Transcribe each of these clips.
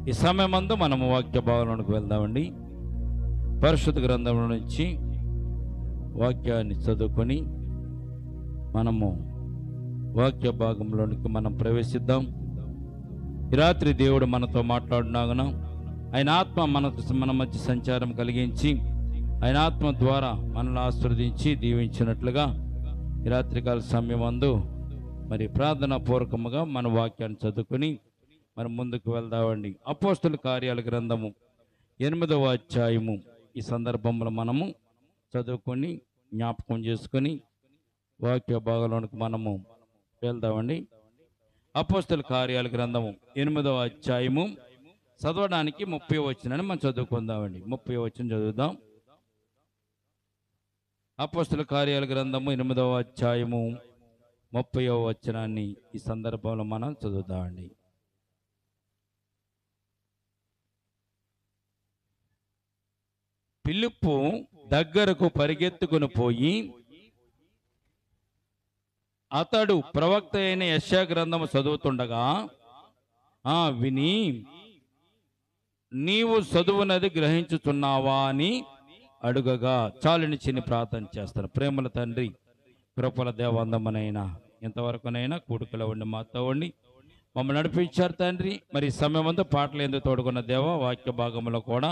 ఈ సమయమందు మనము వాక్య భావనలోకి వెళ్దామండి. పరిశుద్ధ గ్రంథంలో నుంచి వాక్యాన్ని చదువుకొని మనము వాక్య భాగంలోనికి మనం ప్రవేశిద్దాం. ఈ రాత్రి దేవుడు మనతో మాట్లాడునాగన ఆయన ఆత్మ మన మధ్య సంచారం కలిగించి ఆయన ఆత్మ ద్వారా మనల్ని ఆశీర్వదించి దీవించినట్లుగా ఈ రాత్రికాల సమయమందు మరి ప్రార్థనా పూర్వకముగా మన వాక్యాన్ని చదువుకొని మనం ముందుకు వెళ్దామండి. అపోస్తుల కార్యాల గ్రంథము 8వ అధ్యాయము ఈ సందర్భంలో మనము చదువుకొని జ్ఞాపకం చేసుకొని వాక్య భాగంలోనికి మనము వెళ్దామండి. అపోస్తుల కార్యాల గ్రంథము 8వ అధ్యాయము చదవడానికి 30వ వచనాన్ని మనం చదువుకుందామండి. 30వ వచనం చదువుదాం. అపోస్తుల కార్యాల గ్రంథము 8వ అధ్యాయము 30వ వచనాన్ని ఈ సందర్భంలో మనం చదువుదామండి. ఫిలిప్పు దగ్గరకు పరిగెత్తుకుని పోయి అతడు ప్రవక్త అయిన యెషయా గ్రంథము చదువుతుండగా విని, నీవు చదువునది గ్రహించుచున్నావా అని అడుగగా, చాలుని చిన్ని ప్రార్థన చేస్తాను. ప్రేమల తండ్రి, కృపల దేవందమనైనా ఎంతవరకునైనా కూడుకలో ఉండి మాతో ఉండి మమ్మల్ని నడిపించారు తండ్రి. మరి సమయమంతా పాటలు ఎందుకు తోడుకున్న దేవ, వాక్య భాగంలో కూడా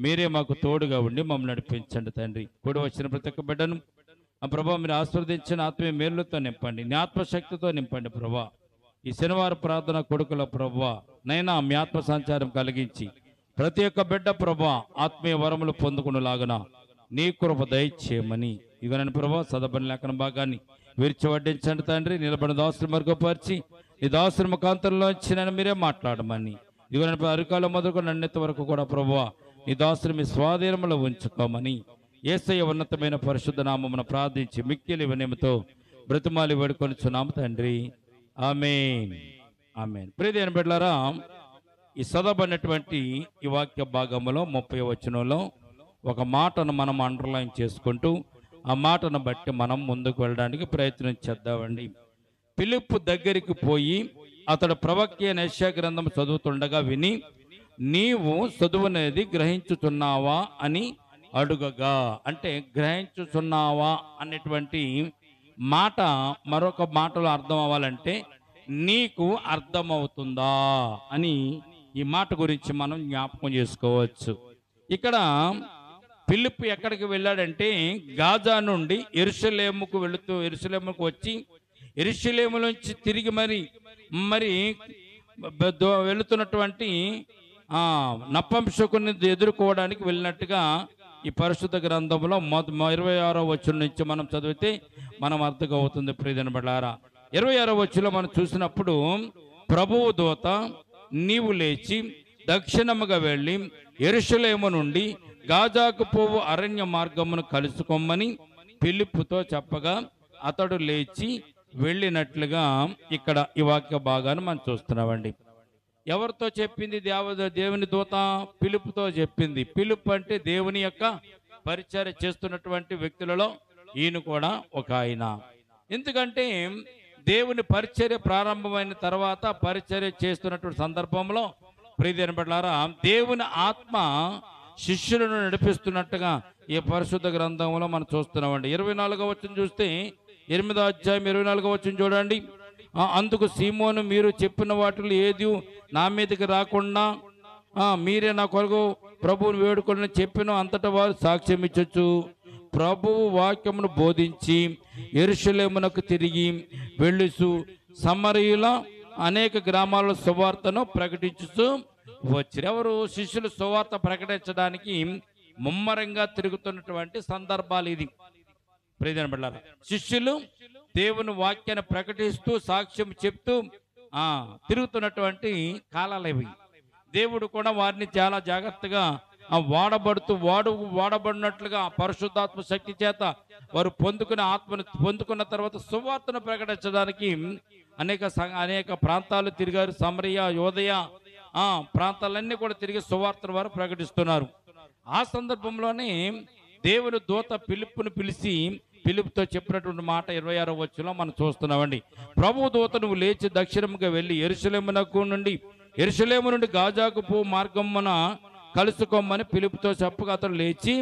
మీరే మాకు తోడుగా ఉండి మమ్మల్ని నడిపించండి తండ్రి. కూడి వచ్చిన ప్రతి ఒక్క బిడ్డను ప్రభా మీరు ఆస్వాదించిన ఆత్మీయ మేలుతో నింపండి, నీ ఆత్మశక్తితో నింపండి ప్రభా. ఈ శనివారం ప్రార్థన కొడుకుల ప్రభా నైనా మీ ఆత్మ సంచారం కలిగించి ప్రతి ఒక్క బిడ్డ ప్రభా ఆత్మీయ వరములు పొందుకునేలాగున నీ కృప దయచేయమని ఇవన్నీ ప్రభా సదపని లేఖన భాగాన్ని విరిచి వడ్డించండి తండ్రి. నిలబడిన దాసులు మరుగుపరిచి ఈ దాసుల ముఖాంతరంలో వచ్చిన మీరే మాట్లాడమని ఇవన్నీ అరికాల మొదలుకొని అన్నిటి వరకు కూడా ప్రభా ఈ దాసులు మీ స్వాధీనంలో ఉంచుకోమని యేసయ్య ఉన్నతమైన పరిశుద్ధ నామమున ప్రార్థించి మిక్కిలి వినయముతో బ్రతిమాలి వేడుకొనిచున్నాము తండ్రి. ఆమేన్, ఆమేన్. ప్రియమైన బిడ్డలారా, ఈ చదవబడినటువంటి ఈ వాక్య భాగంలో 30వ వచనంలో ఒక మాటను మనం అండర్లైన్ చేసుకుంటూ ఆ మాటను బట్టి మనం ముందుకు వెళ్ళడానికి ప్రయత్నం చేద్దామండి. ఫిలిప్పు దగ్గరికి పోయి అతడు ప్రవక్త అయిన యెషయా గ్రంథం చదువుతుండగా విని, నీవు చదువునేది గ్రహించుచున్నావా అని అడుగగా, అంటే గ్రహించుచున్నావా అనేటువంటి మాట మరొక మాటలో అర్థం అవ్వాలంటే నీకు అర్థమవుతుందా అని ఈ మాట గురించి మనం జ్ఞాపకం చేసుకోవచ్చు. ఇక్కడ ఫిలిప్పు ఎక్కడికి వెళ్ళాడంటే గాజా నుండి యెరూషలేముకు వచ్చి యెరూషలేము నుంచి తిరిగి మరి వెళుతున్నటువంటి నపుంసకుని ఎదుర్కోవడానికి వెళ్ళినట్టుగా ఈ పరిశుద్ధ గ్రంథంలో 26వ వచనం నుంచి మనం చదివితే మనం అర్థం అవుతుంది. ప్రియమైన బిడ్డలారా, 26వ వచనంలో మనం చూసినప్పుడు ప్రభువు దూత నీవు లేచి దక్షిణముగా వెళ్ళి యెరూషలేము నుండి గాజాకు పోవు అరణ్య మార్గమును కలుసుకోమని ఫిలిప్పుతో చెప్పగా అతడు లేచి వెళ్ళినట్లుగా ఇక్కడ ఈ వాక్య భాగాన్ని మనం చూస్తున్నామండి. ఎవరితో చెప్పింది? దేవుని దూత ఫిలిప్పుతో చెప్పింది. ఫిలిప్పు అంటే దేవుని యొక్క పరిచర్య చేస్తున్నటువంటి వ్యక్తులలో ఈయన కూడా ఒక ఆయన. ఎందుకంటే దేవుని పరిచర్య ప్రారంభమైన తర్వాత పరిచర్య చేస్తున్నటువంటి సందర్భంలో ప్రియమైన బిడ్డలారా, దేవుని ఆత్మ శిష్యులను నడిపిస్తున్నట్టుగా ఈ పరిశుద్ధ గ్రంథంలో మనం చూస్తున్నామండి. 24వ వచనం చూస్తే 8వ అధ్యాయం 24వ వచనం చూడండి. అందుకు సీమోను, మీరు చెప్పిన వాటిలో ఏది నా మీదకి రాకుండా మీరే నా కొరకు ప్రభువుని వేడుకొని చెప్పిన అంతటా వారు సాక్ష్యం ఇచ్చొచ్చు. ప్రభువు వాక్యమును బోధించి యెరూషలేమునకు తిరిగి వెళ్ళుచు సమరయుల అనేక గ్రామాల్లో సువార్తను ప్రకటించుతూ వచ్చారు. ఎవరు? శిష్యులు సువార్త ప్రకటించడానికి ముమ్మరంగా తిరుగుతున్నటువంటి సందర్భాలు ఇది. ప్రియమైన బిడ్డలారా, శిష్యులు దేవుని వాక్యాన్ని ప్రకటిస్తూ సాక్ష్యం చెప్తూ తిరుగుతున్నటువంటి కాలాలు ఇవి. దేవుడు కూడా వారిని చాలా జాగ్రత్తగా వాడబడినట్లుగా పరిశుద్ధాత్మ శక్తి చేత వారు పొందుకున్న తర్వాత సువార్తను ప్రకటించడానికి అనేక ప్రాంతాలు తిరిగారు. సమరయ, యోదయ ప్రాంతాలన్నీ కూడా తిరిగి సువార్తను వారు ప్రకటిస్తున్నారు. ఆ సందర్భంలోనే దేవుని దూత ఫిలిప్పును పిలిచి ఫిలిప్పుతో చెప్పినటువంటి మాట 26వ వచనంలో మనం చూస్తున్నామండి. ప్రభు దూత నువ్వు లేచి దక్షిణముగా వెళ్ళి యెరూషలేమునకు నుండి యెరూషలేము నుండి గాజాకు పో మార్గమున కలుసుకోమని పిలుపుతో చెప్పగా అతడు లేచి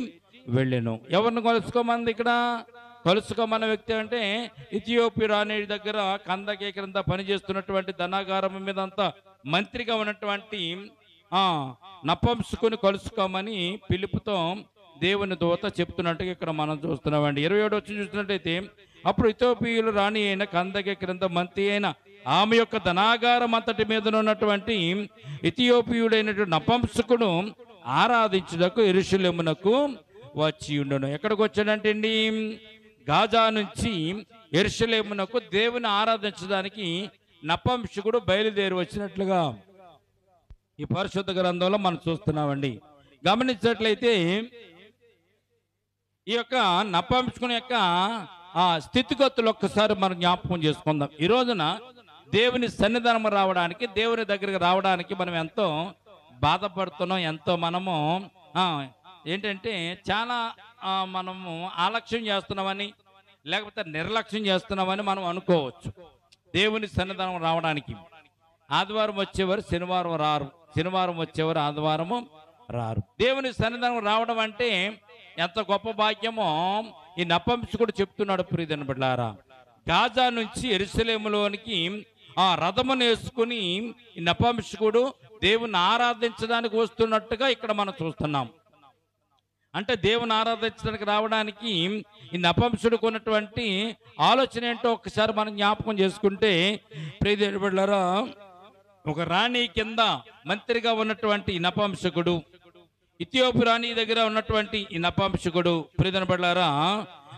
వెళ్ళాను. ఎవరిని కలుసుకోమంది ఇక్కడ? కలుసుకోమన్న వ్యక్తి అంటే ఇథియోపియా రాణి దగ్గర కందకే క్రింద పనిచేస్తున్నటువంటి ధనాగారం మీద అంతా మంత్రిగా ఉన్నటువంటి నపంసుకుని కలుసుకోమని పిలుపుతో దేవుని దూత చెప్తున్నట్టుగా ఇక్కడ మనం చూస్తున్నామండి. 27 వచ్చి చూసినట్టయితే, అప్పుడు ఇథియోపియాలో రాణి అయిన కందకే క్రింద మంత్రి అయిన ఆమె యొక్క ధనాగారం అంతటి మీద ఉన్నటువంటి ఇథియోపియుడైనటువంటి నపంసకుడు ఆరాధించుటకు యెరూషలేమునకు వచ్చి ఉండను. ఎక్కడికి వచ్చాడంటే అండి, గాజా నుంచి యెరూషలేమునకు దేవుని ఆరాధించడానికి నపంసకుడు బయలుదేరి వచ్చినట్లుగా ఈ పరిశుద్ధ గ్రంథంలో మనం చూస్తున్నామండి. గమనించినట్లయితే ఈ యొక్క నపంసకుని యొక్క స్థితిగతులు ఒక్కసారి మనం జ్ఞాపకం చేసుకుందాం. ఈ రోజున దేవుని సన్నిధానం రావడానికి, దేవుని దగ్గరికి రావడానికి మనం ఎంతో బాధపడుతున్నాం. ఎంతో మనము ఏంటంటే చాలా మనము ఆలక్ష్యం చేస్తున్నామని, లేకపోతే నిర్లక్ష్యం చేస్తున్నామని మనం అనుకోవచ్చు. దేవుని సన్నిధానం రావడానికి ఆదివారం వచ్చేవారు శనివారం రారు, శనివారం వచ్చేవారు ఆదివారము రారు. దేవుని సన్నిధానం రావడం అంటే ఎంత గొప్ప భాగ్యమో ఈ నపంసకుడు చెప్తున్నాడు. ప్రియమైన బిడ్డలారా, గాజా నుంచి యెరూషలేములోనికి రథమును వేసుకుని ఈ నపంసకుడు దేవుని ఆరాధించడానికి వస్తున్నట్టుగా ఇక్కడ మనం చూస్తున్నాం. అంటే దేవుని ఆరాధించడానికి రావడానికి ఈ నపంసకుడికి ఉన్నటువంటి ఆలోచన ఏంటో ఒక్కసారి మనం జ్ఞాపకం చేసుకుంటే, ప్రియమైన బిడ్డలారా, ఒక రాణి కింద మంత్రిగా ఉన్నటువంటి ఈ నపంసకుడు, ఇథియోపియా రాణి దగ్గర ఉన్నటువంటి ఈ నపంసకుడు, ప్రియమైన బిడ్డలారా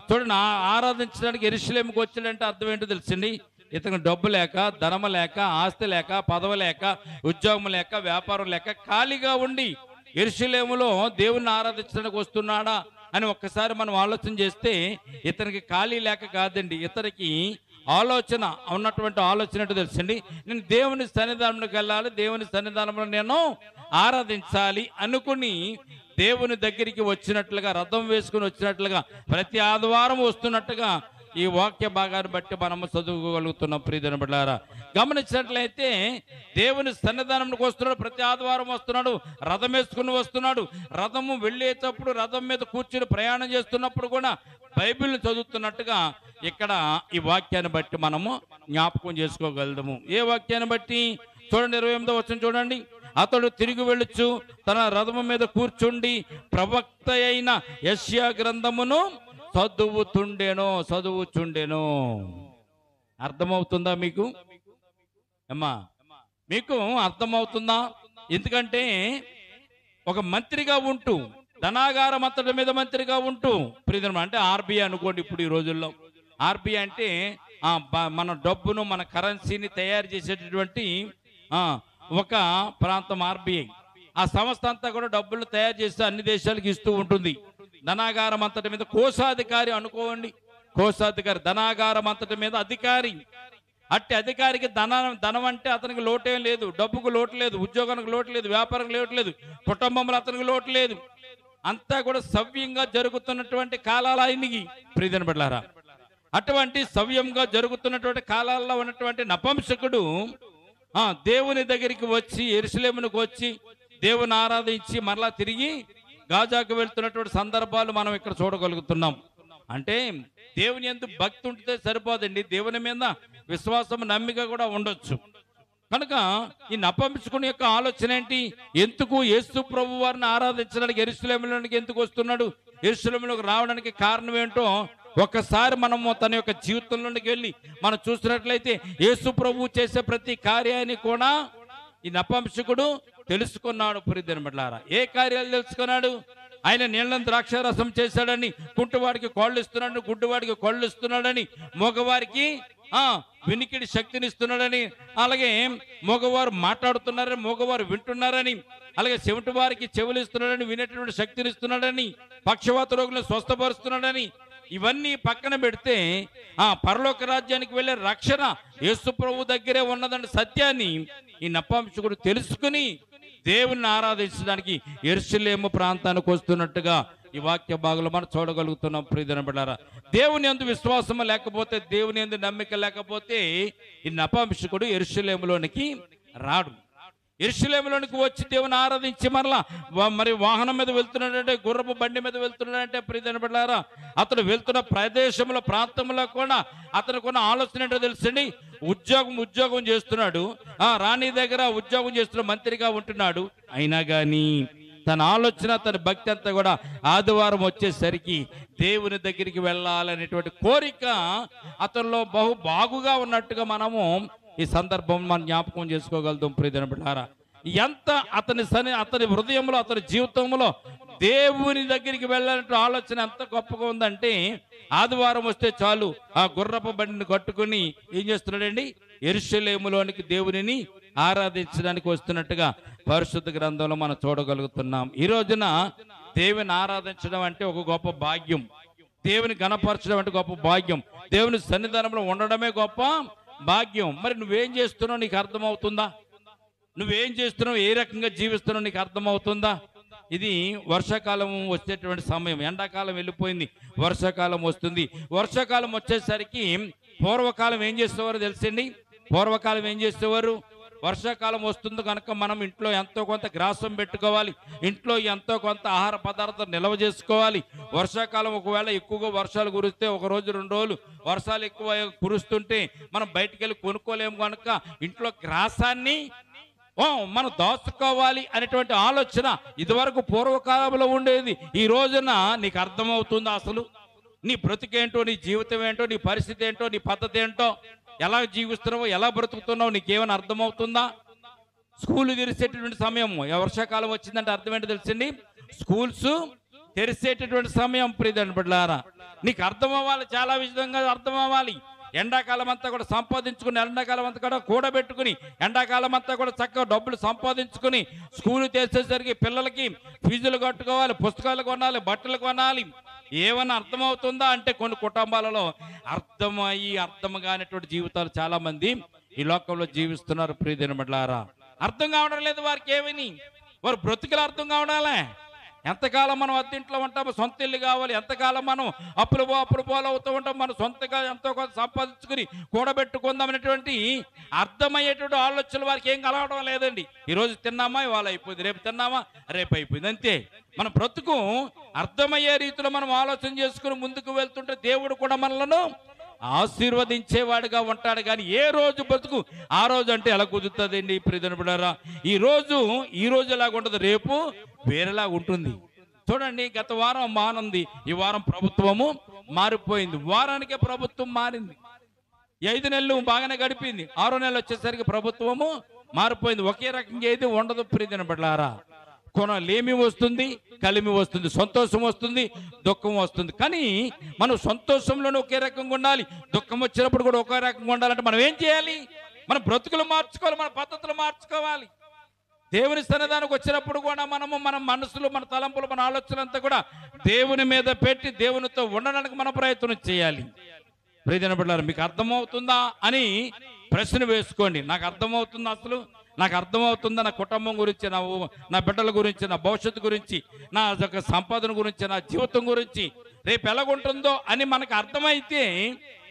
చూడండి, ఆరాధించడానికి యెరూషలేముకు వచ్చాడంటే అర్థం ఏంటో తెలుసండి. ఇతనికి డబ్బు లేక, ధనము లేక, ఆస్తి లేక, పదవి లేక, ఉద్యోగం లేక, వ్యాపారం లేక ఖాళీగా ఉండి యెరూషలేములో దేవుణ్ణి ఆరాధించడానికి వస్తున్నాడా అని ఒక్కసారి మనం ఆలోచన చేస్తే, ఇతనికి ఖాళీ లేక కాదండి, ఇతనికి ఆలోచన ఉన్నటువంటి ఆలోచన ఏంటో తెలుసండి. నేను దేవుని సన్నిధానంలోకి వెళ్ళాలి, దేవుని సన్నిధానంలో నేను ఆరాధించాలి అనుకుని దేవుని దగ్గరికి వచ్చినట్లుగా, రథం వేసుకుని వచ్చినట్లుగా, ప్రతి ఆదివారం వస్తున్నట్టుగా ఈ వాక్య భాగాన్ని బట్టి మనము చదువుకోగలుగుతున్నాం. ప్రియమైన బిడ్డలారా, గమనించినట్లయితే దేవుని సన్నిధానంలోకి వస్తున్నాడు, ప్రతి ఆదివారం వస్తున్నాడు, రథం వేసుకుని వస్తున్నాడు. రథము వెళ్ళేటప్పుడు, రథం మీద కూర్చుని ప్రయాణం చేస్తున్నప్పుడు కూడా బైబిల్ని చదువుతున్నట్టుగా ఇక్కడ ఈ వాక్యాన్ని బట్టి మనము జ్ఞాపకం చేసుకోగలము. ఏ వాక్యాన్ని బట్టి? చూడండి, 28వ వచనం చూడండి. అతడు తిరిగి వెళ్ళొచ్చు తన రథము మీద కూర్చుండి ప్రవక్త అయిన యెషయా గ్రంథమును చదువుచుండెను. అర్థమవుతుందా మీకు? అమ్మా, మీకు అర్థమవుతుందా? ఎందుకంటే ఒక మంత్రిగా ఉంటూ, ధనాగారం అంతటి మీద మంత్రిగా ఉంటూ, ప్రియమైన అంటే ఆర్బీఐ అనుకోండి. ఇప్పుడు ఈ రోజుల్లో ఆర్బీఐ అంటే మన డబ్బును, మన కరెన్సీని తయారు చేసేటటువంటి ఒక ప్రాంతం ఆర్బీఐ. ఆ సంస్థ అంతా కూడా డబ్బులు తయారు చేసి అన్ని దేశాలకు ఇస్తూ ఉంటుంది. ధనాగారం అంతటి మీద కోశాధికారి అనుకోండి, కోశాధికారి ధనాగారం అంతటి మీద అధికారి. అట్టి అధికారికి ధనం అంటే అతనికి లోటేం లేదు, డబ్బుకు లోటు లేదు, ఉద్యోగానికి లోటు లేదు, వ్యాపారానికి లోటు లేదు, కుటుంబంలో అతనికి లోటు లేదు. అంతా కూడా సవ్యంగా జరుగుతున్నటువంటి కాలాలు ఆయనకి. ప్రియమైన బిడ్డలారా, అటువంటి సవ్యంగా జరుగుతున్నటువంటి కాలాల్లో ఉన్నటువంటి నపంసకుడు దేవుని దగ్గరికి వచ్చి, యెరూషలేమునకు వచ్చి దేవుని ఆరాధించి మరలా తిరిగి గాజాకు వెళ్తున్నటువంటి సందర్భాలు మనం ఇక్కడ చూడగలుగుతున్నాం. అంటే దేవుని యందు భక్తి ఉంటే సరిపోదండి, దేవుని మీద విశ్వాసం, నమ్మిక కూడా ఉండొచ్చు. కనుక ఈ నపంసకుని యొక్క ఆలోచన ఏంటి? ఎందుకు యేసు ప్రభు వారిని ఆరాధించడానికి యెరూషలేములోనికి ఎందుకు వస్తున్నాడు, యెరూషలేములోకి రావడానికి కారణం ఏంటో ఒక్కసారి మనము తన యొక్క జీవితంలోనికి వెళ్ళి మనం చూసినట్లయితే, యేసు ప్రభు చేసే ప్రతి కార్యాన్ని కూడా ఈ నపంసకుడు తెలుసుకున్నాడు. ప్రియమైన బిడ్డలారా, ఏ కార్యాలు తెలుసుకున్నాడు? ఆయన నీళ్ళని ద్రాక్షారసం చేశాడని, కుంటివాడికి కోళ్ళు ఇస్తున్నాడని, గుడ్డివాడికి కోళ్ళు ఇస్తున్నాడని, మగవారికి వినికిడి శక్తిని ఇస్తున్నాడని, అలాగే మగవారు మాట్లాడుతున్నారని, మగవారు వింటున్నారని, అలాగే చెవిటి వారికి చెవులు ఇస్తున్నాడని, వినేటువంటి శక్తిని ఇస్తున్నాడని, పక్షవాత రోగులను స్వస్థపరుస్తున్నాడని, ఇవన్నీ పక్కన పెడితే పరలోక రాజ్యానికి వెళ్ళే రక్షణ యేసు ప్రభు దగ్గరే ఉన్నదన్న సత్యాన్ని ఈ నపంసకుడు తెలుసుకుని దేవుని ఆరాధించడానికి యెరూషలేము ప్రాంతానికి వస్తున్నట్టుగా ఈ వాక్య భాగంలో మనం చూడగలుగుతున్నాం. ప్రియమైన బిడ్డలారా, దేవుని యందు విశ్వాసం లేకపోతే, దేవుని యందు నమ్మిక లేకపోతే ఈ నపంసకుడు యెరూషలేములోనికి రాడు. యెరూషలేములోనికి వచ్చి దేవుని ఆరాధించి మరలా మరి వాహనం మీద వెళ్తున్నాడంటే, గుర్రపు బండి మీద వెళ్తున్నాడంటే ప్రియమైన బిడ్డలారా, అతను వెళ్తున్న ప్రదేశంలో ప్రాంతంలో కూడా అతనికి ఉన్న ఆలోచన ఏంటో తెలుసండి. ఉద్యోగం చేస్తున్నాడు, రాణి దగ్గర ఉద్యోగం చేస్తున్న మంత్రిగా ఉంటున్నాడు. అయినా కానీ తన ఆలోచన, తన భక్తి అంతా కూడా ఆదివారం వచ్చేసరికి దేవుని దగ్గరికి వెళ్ళాలనేటువంటి కోరిక అతనిలో బాగుగా ఉన్నట్టుగా మనము ఈ సందర్భం మనం జ్ఞాపకం చేసుకోగలుగుతాం. ప్రియమైన బిడ్డలారా, ఎంత అతని హృదయంలో, అతని జీవితంలో దేవుని దగ్గరికి వెళ్ళాలంటే ఆలోచన ఎంత గొప్పగా ఉందంటే, ఆదివారం వస్తే చాలు ఆ గుర్రపు బండిని కట్టుకుని ఏం చేస్తున్నాడండి, యెరూషలేములోనికి దేవునిని ఆరాధించడానికి వస్తున్నట్టుగా పరిశుద్ధ గ్రంథంలో మనం చూడగలుగుతున్నాం. ఈ రోజున దేవుని ఆరాధించడం అంటే ఒక గొప్ప భాగ్యం, దేవుని గణపరచడం అంటే గొప్ప భాగ్యం, దేవుని సన్నిధానంలో ఉండడమే గొప్ప భాగ్యం. మరి నువ్వేం చేస్తున్నావు నీకు అర్థమవుతుందా? నువ్వేం చేస్తున్నావు, ఏ రకంగా జీవిస్తున్నావు నీకు అర్థమవుతుందా? ఇది వర్షాకాలం వచ్చేటువంటి సమయం. ఎండాకాలం వెళ్ళిపోయింది, వర్షాకాలం వస్తుంది. వర్షాకాలం వచ్చేసరికి పూర్వకాలం ఏం చేసేవారు తెలుసండి? పూర్వకాలం ఏం చేసేవారు? వర్షాకాలం వస్తుంది కనుక మనం ఇంట్లో ఎంతో కొంత గ్రాసం పెట్టుకోవాలి, ఇంట్లో ఎంతో కొంత ఆహార పదార్థాలు నిల్వ చేసుకోవాలి. వర్షాకాలం ఒకవేళ ఎక్కువగా వర్షాలు కురిస్తే, ఒక రోజు 2 రోజులు వర్షాలు ఎక్కువ కురుస్తుంటే మనం బయటికి వెళ్ళి కొనుక్కోలేము కనుక ఇంట్లో గ్రాసాన్ని మనం దాచుకోవాలి అనేటువంటి ఆలోచన ఇదివరకు పూర్వకాలంలో ఉండేది. ఈ రోజున నీకు అర్థమవుతుందా అసలు నీ బ్రతికేంటో, నీ జీవితం ఏంటో, నీ పరిస్థితి ఏంటో, నీ పద్ధతి ఏంటో, ఎలా జీవిస్తున్నావో, ఎలా బ్రతుకుతున్నావు నీకేమైనా అర్థమవుతుందా? స్కూల్ తెరిచేటటువంటి సమయం, వర్షాకాలం వచ్చిందంటే అర్థం ఏంటో తెలిసింది, స్కూల్స్ తెరిచేటటువంటి సమయం. ప్రియమైన బిడ్డలారా, నీకు అర్థం అవ్వాలి, చాలా విధంగా అర్థం అవ్వాలి. ఎండాకాలం అంతా కూడా సంపాదించుకుని, ఎండాకాలం అంతా కూడా కూడబెట్టుకుని, ఎండాకాలం అంతా కూడా చక్కగా డబ్బులు సంపాదించుకుని స్కూల్ తెచ్చేసరికి పిల్లలకి ఫీజులు కట్టుకోవాలి, పుస్తకాలు కొనాలి, బట్టలు కొనాలి. ఏమన్నా అర్థమవుతుందా అంటే కొన్ని కుటుంబాలలో అర్థం కానిటువంటి జీవితాలు చాలా మంది ఈ లోకంలో జీవిస్తున్నారు. ప్రియమైన బిడ్డలారా, అర్థం కావడం లేదు వారికి. ఏమని వారు బ్రతుకులు అర్థం కావడాలే. ఎంతకాలం మనం అద్దెంట్లో ఉంటామో, సొంత ఇల్లు కావాలి. ఎంతకాలం మనం అప్పులు పోలు అవుతూ ఉంటాం, మనం సొంతగా ఎంతో కొంత సంపాదించుకుని కూడబెట్టుకుందాం అనేటువంటి అర్థమయ్యేటువంటి ఆలోచనలు వారికి ఏం కలవడం లేదండి. ఈరోజు తిన్నామా, ఇవాళ అయిపోయింది, రేపు తిన్నామా, రేపు అయిపోయింది, అంతే. మన బ్రతుకు అర్థమయ్యే రీతిలో మనం ఆలోచన చేసుకుని ముందుకు వెళ్తుంటే దేవుడు కూడా మనలను ఆశీర్వదించేవాడుగా ఉంటాడు. కానీ ఏ రోజు బ్రతుకు ఆ రోజు అంటే ఎలా కుదురుతుందండి? ప్రియమైన బిడ్డలారా, ఈ రోజు ఎలాగ ఉంటుంది, రేపు వేరేలాగా ఉంటుంది. చూడండి, గత వారం మానుంది, ఈ వారం ప్రభుత్వము మారిపోయింది. వారానికే ప్రభుత్వం మారింది. 5 నెలలు బాగానే గడిపింది, 6వ నెల వచ్చేసరికి ప్రభుత్వము మారిపోయింది. ఒకే రకంగా ఏది ఉండదు. ప్రియమైన బిడ్డలారా, లేమి వస్తుంది, కలిమి వస్తుంది, సంతోషం వస్తుంది, దుఃఖం వస్తుంది. కానీ మనం సంతోషంలోనే ఒకే రకంగా ఉండాలి, దుఃఖం వచ్చినప్పుడు కూడా ఒకే రకంగా ఉండాలంటే మనం ఏం చేయాలి? మన బ్రతుకులు మార్చుకోవాలి, మన పద్ధతులు మార్చుకోవాలి. దేవుని సన్నిధానికి వచ్చినప్పుడు కూడా మనము మన మనసులు, మన తలంపులు, మన ఆలోచనంతా కూడా దేవుని మీద పెట్టి దేవునితో ఉండడానికి మన ప్రయత్నం చేయాలి. ప్రియమైన బిడ్డలారా, మీకు అర్థమవుతుందా అని ప్రశ్న వేసుకోండి. నాకు అర్థమవుతుందా అసలు? నాకు అర్థమవుతుందా నా కుటుంబం గురించి, నా బిడ్డల గురించి, నా భవిష్యత్తు గురించి, నా యొక్క సంపాదన గురించి, నా జీవితం గురించి రేపు ఎలాగుంటుందో అని మనకు అర్థమైతే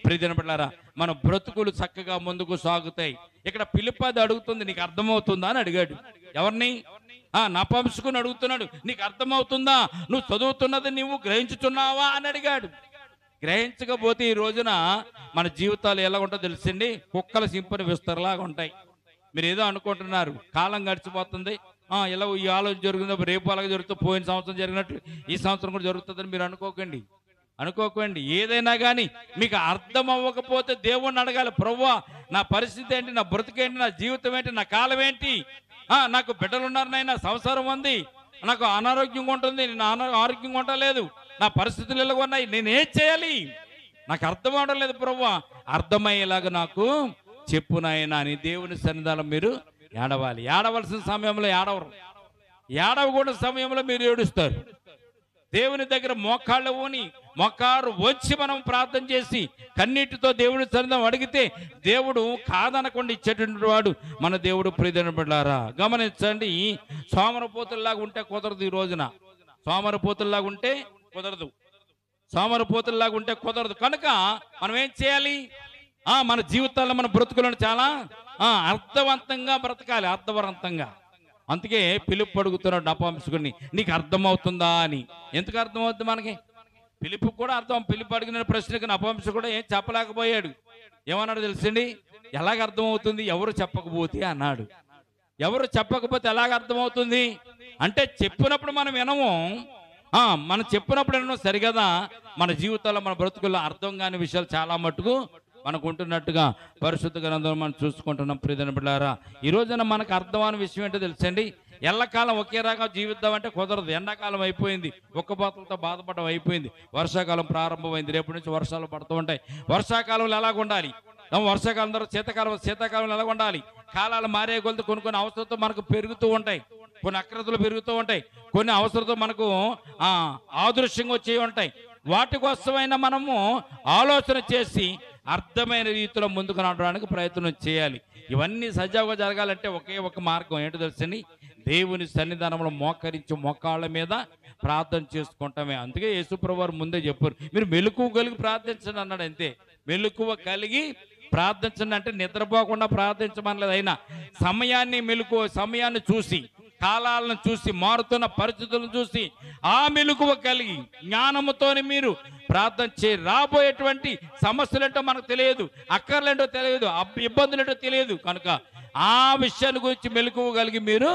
ప్రియమైన బిడ్డలారా, మన బ్రతుకులు చక్కగా ముందుకు సాగుతాయి. ఇక్కడ పిలుపది అడుగుతుంది, నీకు అర్థమవుతుందా అని అడిగాడు. ఎవరిని? నపుంసకుని అడుగుతున్నాడు, నీకు అర్థమవుతుందా, నువ్వు చదువుతున్నది నువ్వు గ్రహించుతున్నావా అని అడిగాడు. గ్రహించకపోతే ఈ రోజున మన జీవితాలు ఎలా ఉంటుందో తెలిసింది, కుక్కల సింపని విస్తరలాగా ఉంటాయి. మీరు ఏదో అనుకుంటున్నారు, కాలం గడిచిపోతుంది, ఇలా ఈ ఆలోచన జరుగుతుందో, రేపు అలాగే జరుగుతుంది, పోయిన సంవత్సరం జరిగినట్లు ఈ సంవత్సరం కూడా జరుగుతుందని మీరు అనుకోకండి. ఏదైనా కానీ మీకు అర్థం అవ్వకపోతే దేవుణ్ణి అడగాలి, ప్రభువా నా పరిస్థితి ఏంటి, నా బ్రతుకేంటి, నా జీవితం ఏంటి, నా కాలం ఏంటి, నాకు బిడ్డలు ఉన్నారనైనా, సంసారం ఉంది, నాకు అనారోగ్యంగా ఉంటుంది, నేను ఆరోగ్యంగా ఉండలేదు, నా పరిస్థితులు ఎలా ఉన్నాయి, నేనేం చేయాలి, నాకు అర్థం అవడం లేదు ప్రభువా, అర్థమయ్యేలాగా నాకు చెప్పు నాయనా అని దేవుని సన్నిధానం మీరు ఏడవాలి. ఏడవలసిన సమయంలో ఏడవరు, ఏడవకూడని సమయంలో మీరు ఏడుస్తారు. దేవుని దగ్గర మోకారు వచ్చి మనం ప్రార్థన చేసి కన్నీటితో దేవుని సన్నిధానం అడిగితే దేవుడు కాదనకుండా ఇచ్చేటువంటి వాడు మన దేవుడు. ప్రియమైన బిడ్డలారా, గమనించండి, సోమరపోతుల్లాగా ఉంటే కుదరదు. ఈ రోజున సోమరపోతుల్లాగా ఉంటే కుదరదు. కనుక మనం ఏం చేయాలి? మన జీవితాల్లో, మన బ్రతుకులను చాలా అర్థవంతంగా బ్రతకాలి, అర్థవంతంగా. అందుకే పిలుపు అడుగుతున్నాడు నపుంసకుడిని, నీకు అర్థమవుతుందా అని. ఎందుకు అర్థమవుతుంది మనకి? పిలుపు కూడా అర్థం. పిలుపు అడిగిన ప్రశ్నకు నపుంసకుడు ఏం చెప్పలేకపోయాడు. ఏమన్నాడు తెలుసండి? ఎలాగ అర్థమవుతుంది? ఎవరు చెప్పకపోతే అన్నాడు. ఎవరు చెప్పకపోతే ఎలాగ అర్థమవుతుంది అంటే, చెప్పినప్పుడు మనం వినము. మనం చెప్పినప్పుడు వినడం సరిగదా. మన జీవితాల్లో మన బ్రతుకుల్లో అర్థం కాని విషయాలు చాలా మటుకు మనకు ఉంటున్నట్టుగా పరిశుద్ధ గ్రంథంలో మనం చూసుకుంటున్నాం. ప్రియమైన బిడ్డలారా, ఈ రోజున మనకు అర్థమైన విషయం ఏంటో తెలుసండి? ఎల్లకాలం ఒకే రకంగా జీవిద్దాం అంటే కుదరదు. ఎండాకాలం అయిపోయింది, ఒక్కబాతలతో బాధపడడం అయిపోయింది. వర్షాకాలం ప్రారంభమైంది, రేపటి నుంచి వర్షాలు పడుతూ ఉంటాయి. వర్షాకాలంలో ఎలాగ ఉండాలి, వర్షాకాలం తర్వాత శీతాకాలంలో ఎలాగ ఉండాలి. కాలాలు మారే కొలది కొన్ని అవసరంతో మనకు పెరుగుతూ ఉంటాయి, కొన్ని అక్రతలు పెరుగుతూ ఉంటాయి, కొన్ని అవసరంతో మనకు ఆదృశ్యంగా వచ్చేవి ఉంటాయి. వాటి కోసమైనా మనము ఆలోచన చేసి అర్థమైన రీతిలో ముందుకు నడవడానికి ప్రయత్నం చేయాలి. ఇవన్నీ సజావుగా జరగాలంటే ఒకే ఒక మార్గం ఏంటో తెలుసండి? దేవుని సన్నిధానంలో మోకరించి మోకాళ్ళ మీద ప్రార్థన చేసుకుంటామే. అందుకే యేసుప్రభువు వారు ముందే చెప్పారు, మీరు మెలకువ కలిగి ప్రార్థించండి అన్నాడు. అంతే, మెలకువ కలిగి ప్రార్థించండి అంటే నిద్రపోకుండా ప్రార్థించమనలేదు. అయినా సమయాన్ని చూసి, కాలాలను చూసి, మారుతున్న పరిస్థితులను చూసి ఆ మెలకువ కలిగి జ్ఞానముతోని మీరు ప్రార్థన చేయి. రాబోయేటువంటి సమస్యలేంటో మనకు తెలియదు, అక్కర్లేంటో తెలియదు, ఇబ్బందులేంటో తెలియదు. కనుక ఆ విషయాన్ని గురించి మెలకువ కలిగి మీరు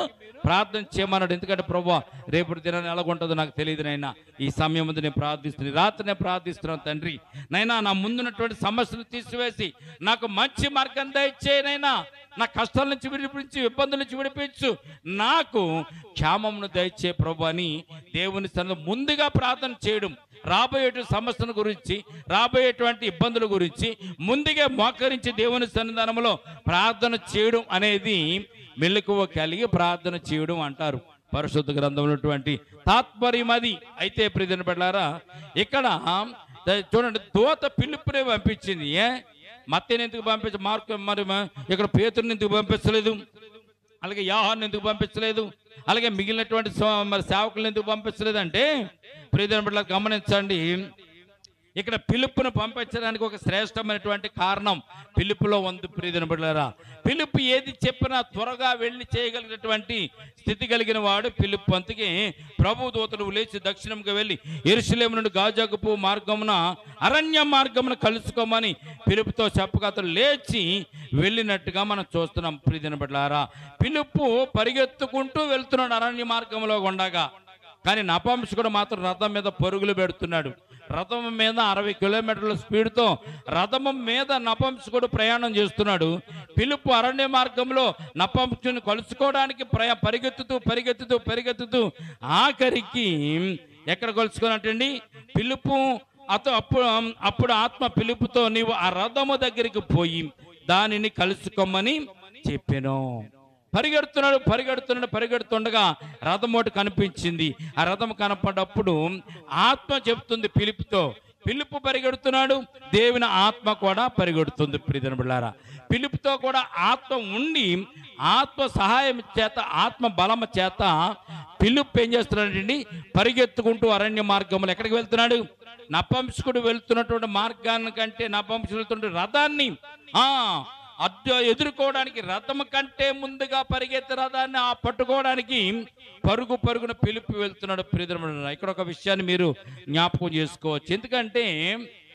ప్రార్థన చేయమన్నాడు. ఎందుకంటే ప్రభువా, రేపటి దినాన్ని ఎలాగుంటుందో నాకు తెలియదు నైనా. ఈ సమయం ముందు నేను ప్రార్థిస్తున్నాను, రాత్రి నేను ప్రార్థిస్తున్నాను తండ్రి. నైనా నా ముందున్నటువంటి సమస్యలు తీసివేసి నాకు మంచి మార్గం దయచేయనైనా. నా కష్టాల నుంచి విడిపించు, ఇబ్బందుల నుంచి విడిపించు, నాకు క్షేమమును దయచే ప్రభు అని దేవుని సన్నిధిలో ముందుగా ప్రార్థన చేయడం. రాబోయేటువంటి సమస్యల గురించి, రాబోయేటువంటి ఇబ్బందుల గురించి ముందుగా మోకరించి దేవుని సన్నిధానంలో ప్రార్థన చేయడం అనేది మెలకువ కలిగి ప్రార్థన చేయడం అంటారు. పరిశుద్ధ గ్రంథంలో ఉన్నటువంటి తాత్పర్యం అది. అయితే ప్రియమైన బిడ్డలారా, ఇక్కడ చూడండి, దూత ఫిలిప్పునే పంపించింది. మత్తయిని ఎందుకు పంపించ, మార్కు మరి ఇక్కడ పేతురుని ఎందుకు పంపించలేదు, అలాగే యోహాను ఎందుకు పంపించలేదు, అలాగే మిగిలినటువంటి మరి సేవకులను ఎందుకు పంపించలేదు అంటే, ప్రియమైన బిడ్డలారా గమనించండి, ఇక్కడ పిలుపును పంపించడానికి ఒక శ్రేష్టమైనటువంటి కారణం పిలుపులో ఉంది. ప్రియమైన బిడ్డలారా, పిలుపు ఏది చెప్పినా త్వరగా వెళ్ళి చేయగలిగినటువంటి స్థితి కలిగిన వాడు పిలుపు. అందుకే ప్రభు దూతలు లేచి దక్షిణంగా వెళ్ళి యెరూషలేము నుండి గాజాకు మార్గమున అరణ్య మార్గమున కలుసుకోమని పిలుపుతో చెప్పగా అతడు లేచి వెళ్ళినట్టుగా మనం చూస్తున్నాం. ప్రియమైన బిడ్డలారా, పిలుపు పరిగెత్తుకుంటూ వెళ్తున్నాడు అరణ్య మార్గంలో ఉండగా. కానీ నపుంసకుడు మాత్రం రథం మీద పరుగులు పెడుతున్నాడు. రథం మీద 60 కిలోమీటర్ల స్పీడ్తో రథము మీద నపుంసకుడు ప్రయాణం చేస్తున్నాడు. పిలుపు అరణ్య మార్గంలో నపుంసకుడిని కలుసుకోవడానికి పరిగెత్తుతూ ఆఖరికి ఎక్కడ కలుసుకున్నట్టండి? పిలుపు అప్పుడు ఆత్మ పిలుపుతో, నీవు ఆ రథము దగ్గరికి పోయి దానిని కలుసుకోమని చెప్పాను. పరిగెడుతుండగా రథం ఒకటి కనిపించింది. ఆ రథం కనపడ్డప్పుడు ఆత్మ చెప్తుంది పిలుపుతో, పిలుపు పరిగెడుతున్నాడు, దేవుని ఆత్మ కూడా పరిగెడుతుంది. ప్రియమైన బిడ్డలారా, పిలుపుతో కూడా ఆత్మ ఉండి, ఆత్మ సహాయం చేత, ఆత్మ బలము చేత పిలుపు ఏం చేస్తున్నాడండి? పరిగెత్తుకుంటూ అరణ్య మార్గంలో ఎక్కడికి వెళ్తున్నాడు? నపుంసకుడు వెళ్తున్నటువంటి మార్గానికంటే, నపుంసకుడు వెళ్తున్న రథాన్ని ఎదుర్కోవడానికి, రథం కంటే ముందుగా పరిగెత్తే రథాన్ని పట్టుకోవడానికి పరుగున పిలుపు వెళ్తున్నాడు. ప్రియమైన బిడ్డలారా, ఇక్కడ ఒక విషయాన్ని మీరు జ్ఞాపకం చేసుకోవచ్చు. ఎందుకంటే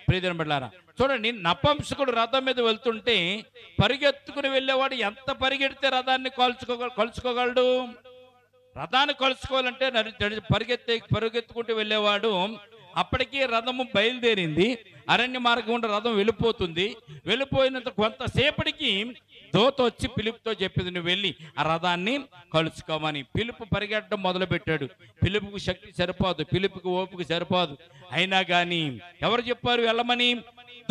ప్రియమైన బిడ్డలారా, చూడండి, నపుంసకుడు రథం మీద వెళ్తుంటే పరిగెత్తుకుని వెళ్ళేవాడు ఎంత పరిగెడితే రథాన్ని కలుసుకోగలడు? రథాన్ని కలుసుకోవాలంటే పరిగెత్తుకుంటూ వెళ్ళేవాడు. అప్పటికి రథము బయలుదేరింది, అరణ్య మార్గం ఉంటే రథం వెళ్ళిపోయినంత కొంతసేపటికి దూత వచ్చి పిలుపుతో చెప్పింది, నువ్వు వెళ్ళి ఆ రథాన్ని కలుసుకోమని. పిలుపు పరిగెట్టడం మొదలు పెట్టాడు. పిలుపుకు శక్తి సరిపోదు, పిలుపుకి ఓపిక సరిపోదు. అయినా కానీ ఎవరు చెప్పారు వెళ్ళమని?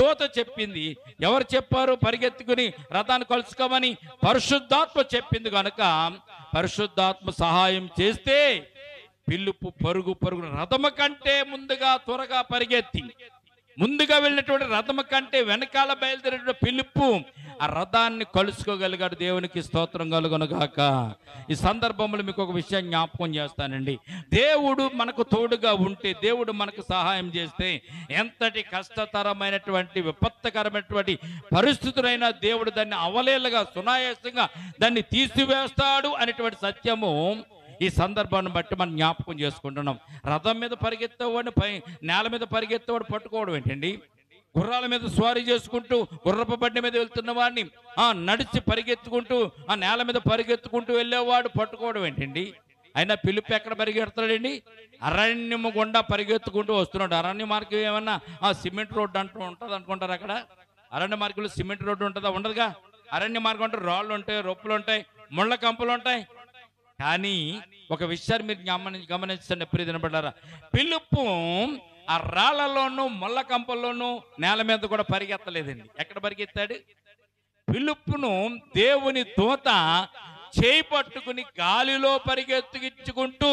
దూత చెప్పింది. ఎవరు చెప్పారు పరిగెత్తుకుని రథాన్ని కలుసుకోమని? పరిశుద్ధాత్మ చెప్పింది. కనుక పరిశుద్ధాత్మ సహాయం చేస్తే పిలుపు పరుగున రథము కంటే ముందుగా త్వరగా పరిగెత్తి, ముందుగా వెళ్ళినటువంటి రథము కంటే వెనకాల బయలుదేరిన పిలుపు ఆ రథాన్ని కలుసుకోగలిగాడు. దేవునికి స్తోత్రం కలుగునుగాక. ఈ సందర్భంలో మీకు ఒక విషయం జ్ఞాపకం చేస్తానండి. దేవుడు మనకు తోడుగా ఉంటే, దేవుడు మనకు సహాయం చేస్తే ఎంతటి కష్టతరమైనటువంటి విపత్కరమైనటువంటి పరిస్థితులైనా దేవుడు దాన్ని అవలేలుగా సునాయాసంగా దాన్ని తీసివేస్తాడు అనేటువంటి సత్యము ఈ సందర్భాన్ని బట్టి మనం జ్ఞాపకం చేసుకుంటున్నాం. రథం మీద పరిగెత్తేవాడిని నేల మీద పరిగెత్తేవాడు పట్టుకోవడం ఏంటండి? గుర్రాల మీద స్వారీ చేసుకుంటూ గుర్రపు బండి మీద వెళ్తున్న వాడిని నడిచి పరిగెత్తుకుంటూ ఆ నేల మీద పరిగెత్తుకుంటూ వెళ్ళేవాడు పట్టుకోవడం ఏంటండి? అయినా పిలుపు ఎక్కడ పరిగెడతాడండి? అరణ్యము గుండా పరిగెత్తుకుంటూ వస్తున్నాడు. అరణ్య మార్గం ఏమన్నా సిమెంట్ రోడ్డు అంటూ ఉంటుంది అనుకుంటారు? అక్కడ అరణ్య మార్గంలో సిమెంట్ రోడ్డు ఉంటుందా? ఉండదుగా. అరణ్య మార్గం అంటే రాళ్ళు ఉంటాయి, రొప్పులు ఉంటాయి, ముళ్ళ కంపలు ఉంటాయి. కానీ ఒక విషయాన్ని మీరు గమనించండి ప్రియ దినబడ్డారా, పిలుపు ఆ రాళ్లలోనూ ముళ్ళ కంపల్లోనూ నేల మీద కూడా పరిగెత్తలేదండి. ఎక్కడ పరిగెత్తాడు? పిలుపును దేవుని దూత చేయి పట్టుకుని గాలిలో పరిగెత్తుకుంటూ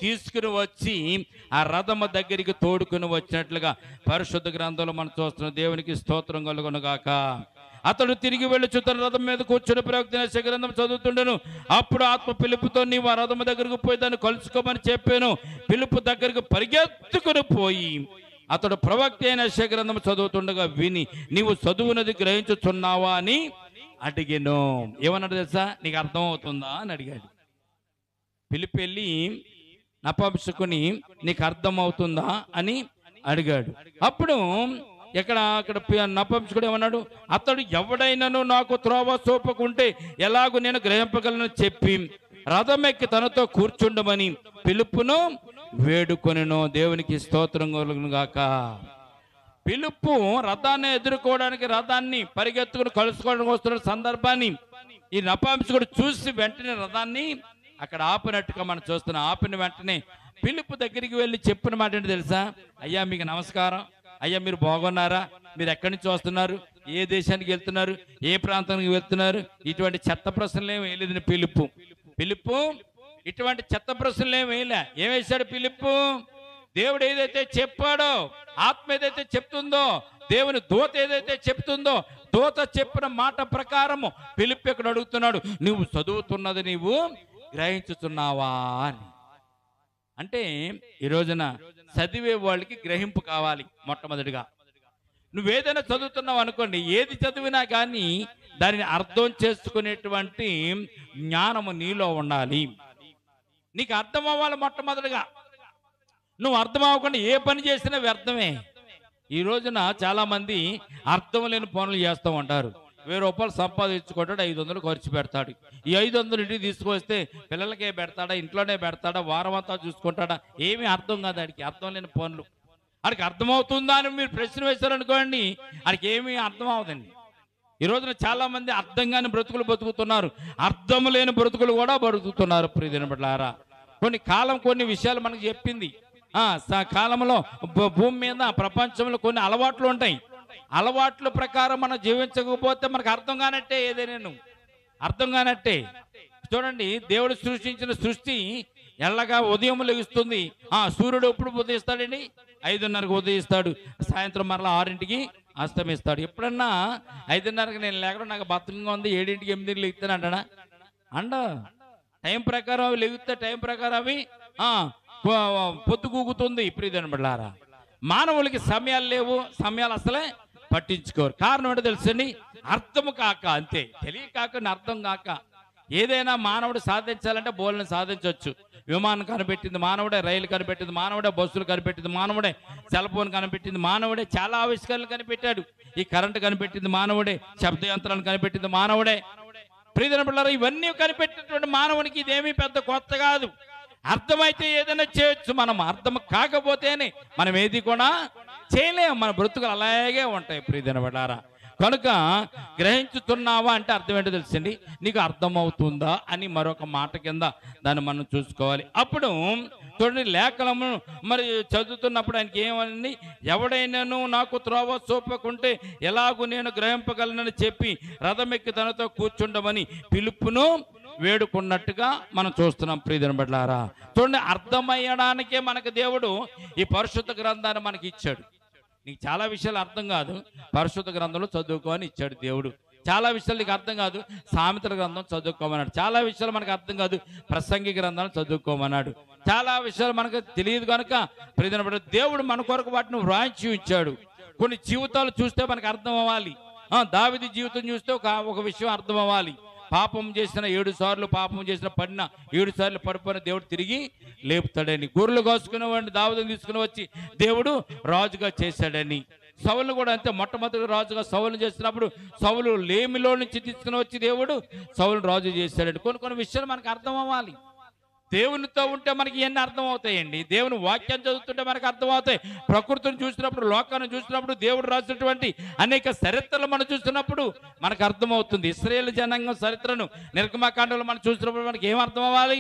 తీసుకుని వచ్చి ఆ రథము దగ్గరికి తోడుకుని వచ్చినట్లుగా పరిశుద్ధ గ్రంథంలో మనం చూస్తున్నాం. దేవునికి స్తోత్రం కలుగునుగాక. అతడు తిరిగి వెళ్ళి తన రథం మీద కూర్చుని ప్రవక్త గ్రంథం చదువుతుండెను. అప్పుడు ఆత్మ పిలుపుతో నీవు ఆ రథము దగ్గరకు పోయి దాన్ని కలుసుకోమని చెప్పాను. పిలుపు దగ్గరకు పరిగెత్తుకుని పోయి అతడు ప్రవక్త అయిన గ్రంథం చదువుతుండగా విని నీవు చదువునది గ్రహించుచున్నావా అని అడిగాను. ఏమన్నాడు తెలుసా? నీకు అర్థం అవుతుందా అని అడిగాడు. పిలుపు వెళ్ళి నపంసుకుని నీకు అర్థం అవుతుందా అని అడిగాడు. అప్పుడు అక్కడ నపంసకుడు ఏమన్నాడు? అతడు ఎవడైనాను నాకు త్రోవ చూపకుంటే ఎలాగూ నేను గ్రహింపగలను చెప్పి రథం ఎక్కి తనతో కూర్చుండమని పిలుపును వేడుకొనెను. దేవునికి స్తోత్రం కలుగునుగాక. పిలుపు రథాన్ని ఎదుర్కోవడానికి, రథాన్ని పరిగెత్తుకుని కలుసుకోవడానికి వస్తున్న సందర్భాన్ని ఈ నపాంసకుడు చూసి వెంటనే రథాన్ని అక్కడ ఆపినట్టుగా మనం చూస్తున్నాం. ఆపిన వెంటనే పిలుపు దగ్గరికి వెళ్ళి చెప్పిన మాట ఏంటి తెలుసా? అయ్యా మీకు నమస్కారం, అయ్యా మీరు బాగున్నారా, మీరు ఎక్కడి నుంచి వస్తున్నారు, ఏ దేశానికి వెళ్తున్నారు, ఏ ప్రాంతానికి వెళ్తున్నారు, ఇటువంటి చెత్త ప్రశ్నలు ఏమి వేయలేదు పిలుపు. ఇటువంటి చెత్త ప్రశ్నలు ఏమి వేయలే. ఏం వేశాడు పిలుపు? దేవుడు ఏదైతే చెప్పాడో, ఆత్మ ఏదైతే చెప్తుందో, దేవుని దూత ఏదైతే చెప్తుందో, దూత చెప్పిన మాట ప్రకారము పిలుపు ఇక్కడ అడుగుతున్నాడు, నువ్వు చదువుతున్నది నీవు గ్రహించుతున్నావా అని. అంటే ఈ రోజున చదివే వాళ్ళకి గ్రహింపు కావాలి. మొట్టమొదటిగా నువ్వేదైనా చదువుతున్నావు అనుకోండి, ఏది చదివినా కానీ దానిని అర్థం చేసుకునేటువంటి జ్ఞానము నీలో ఉండాలి. నీకు అర్థం అవ్వాలి. మొట్టమొదటిగా నువ్వు అర్థం అవ్వకుండా ఏ పని చేసినా వ్యర్థమే. ఈ రోజున చాలా మంది అర్థం లేని పనులు చేస్తూ ఉంటారు. 1000 రూపాయలు సంపాదించుకుంటాడు, 500 ఖర్చు పెడతాడు. ఈ 500 ఇంటికి తీసుకొస్తే పిల్లలకే పెడతాడా, ఇంట్లోనే పెడతాడా, వారం అంతా చూసుకుంటాడా? ఏమీ అర్థం కాదు ఆడికి. అర్థం లేని పనులు ఆడికి అర్థమవుతుందా అని మీరు ప్రశ్న వేశారనుకోండి, ఆడికి ఏమీ అర్థం అవదండి. ఈ రోజున చాలా మంది అర్థం కాని బ్రతుకులు బతుకుతున్నారు, అర్థం లేని బ్రతుకులు కూడా బతుకుతున్నారు. ప్రియమైన బిడ్డలారా, కొన్ని విషయాలు మనకు చెప్పింది. కాలంలో భూమి మీద ప్రపంచంలో కొన్ని అలవాట్లు ఉంటాయి. అలవాట్ల ప్రకారం మనం జీవించకపోతే మనకు అర్థం కానట్టే. ఏదైనా అర్థం కానట్టే. చూడండి, దేవుడు సృష్టించిన సృష్టి ఎల్లగా ఉదయం లెగుస్తుంది. సూర్యుడు ఎప్పుడు ఉదయిస్తాడండి? 5:30కి ఉదయిస్తాడు, సాయంత్రం మరలా 6ంటికి అస్తమిస్తాడు. ఎప్పుడన్నా 5:30కి నేను లేకుండా నాకు బద్ధకంగా ఉంది, 7ంటికి 8ంటికి లెగుతాను అంటాడా? అండ టైం ప్రకారం అవి లెగితే టైం ప్రకారం అవి పొద్దుగూగుతుంది. ప్రియమైన బిడ్డలారా, మానవులకి సమయాలు లేవు, సమయాలు అసలే పట్టించుకోరు. కారణం ఏంటో తెలుసండి? అర్థము కాక. అంతే, తెలియకాక, అర్థం కాక. ఏదైనా మానవుడు సాధించాలంటే బోల్ని సాధించవచ్చు. విమానం కనిపెట్టింది మానవుడే, రైలు కనిపెట్టింది మానవుడే, బస్సులు కనిపెట్టింది మానవుడే, సెల్ ఫోన్ కనిపెట్టింది మానవుడే, చాలా ఆవిష్కరణలు కనిపెట్టాడు. ఈ కరెంటు కనిపెట్టింది మానవుడే, శబ్ద యంత్రాలను కనిపెట్టింది మానవుడే. ప్రియమైన బిడ్డలారా, ఇవన్నీ కనిపెట్టినటువంటి మానవునికి ఇదేమీ పెద్ద కొత్త కాదు. అర్థమైతే ఏదైనా చేయొచ్చు. మనం అర్థం కాకపోతేనే మనం ఏది కూడా చేయలేము. మన బ్రతుకులు అలాగే ఉంటాయి. ప్రియమైన బిడ్డలారా, కనుక గ్రహించుతున్నావా అంటే అర్థం ఏంటో తెలుసండి? నీకు అర్థమవుతుందా అని మరొక మాట కింద దాన్ని మనం చూసుకోవాలి. అప్పుడు చూడండి, లేఖనము మరి చదువుతున్నప్పుడు ఆయనకి ఏమని, ఎవడైనాను నాకు త్రోవ చూపకుంటే ఎలాగూ నేను గ్రహింపగలనని చెప్పి రథం ఎక్కి తనతో కూర్చుండమని పిలుపును వేడుకున్నట్టుగా మనం చూస్తున్నాం. ప్రియమైన బిడ్డలారా, చూడండి, అర్థమయ్యడానికే మనకు దేవుడు ఈ పరిశుద్ధ గ్రంథాన్ని మనకి ఇచ్చాడు. నీకు చాలా విషయాలు అర్థం కాదు, పరిశుద్ధ గ్రంథంలో చదువుకోని ఇచ్చాడు దేవుడు. చాలా విషయాలు నీకు అర్థం కాదు, సామెతల గ్రంథం చదువుకోమన్నాడు. చాలా విషయాలు మనకు అర్థం కాదు, ప్రసంగి గ్రంథాలు చదువుకోమన్నాడు. చాలా విషయాలు మనకు తెలియదు కనుక ప్రియమైన దేవుడు మన కొరకు వాటిని వ్రాయించి ఉంచాడు. కొన్ని జీవితాలు చూస్తే మనకు అర్థం అవ్వాలి. దావీదు జీవితం చూస్తే ఒక విషయం అర్థం అవ్వాలి. పాపం చేసిన 7 సార్లు పాపం చేసిన పడిన 7 సార్లు పడిపోయిన దేవుడు తిరిగి లేపుతాడని, గొర్రెలు కాసుకునే వాడిని దావీదుని తీసుకుని వచ్చి దేవుడు రాజుగా చేశాడని, సౌలును కూడా అంతే, మొట్టమొదటి రాజుగా సౌలును చేసినప్పుడు సౌలు లేమిలో నుంచి తీసుకుని వచ్చి దేవుడు సౌలును రాజు చేశాడని. కొన్ని విషయాలు మనకు అర్థం అవ్వాలి. దేవునితో ఉంటే మనకి ఎన్ని అర్థం అవుతాయండి. దేవుని వాక్యం చదువుతుంటే మనకు అర్థమవుతాయి. ప్రకృతిని చూసినప్పుడు, లోకాన్ని చూసినప్పుడు, దేవుడు రాసినటువంటి అనేక చరిత్రలు మనం చూసినప్పుడు మనకు అర్థమవుతుంది. ఇశ్రాయేలు జనాంగం చరిత్రను నిర్గమకాండంలో మనం చూసినప్పుడు మనకి ఏం అర్థం అవ్వాలి?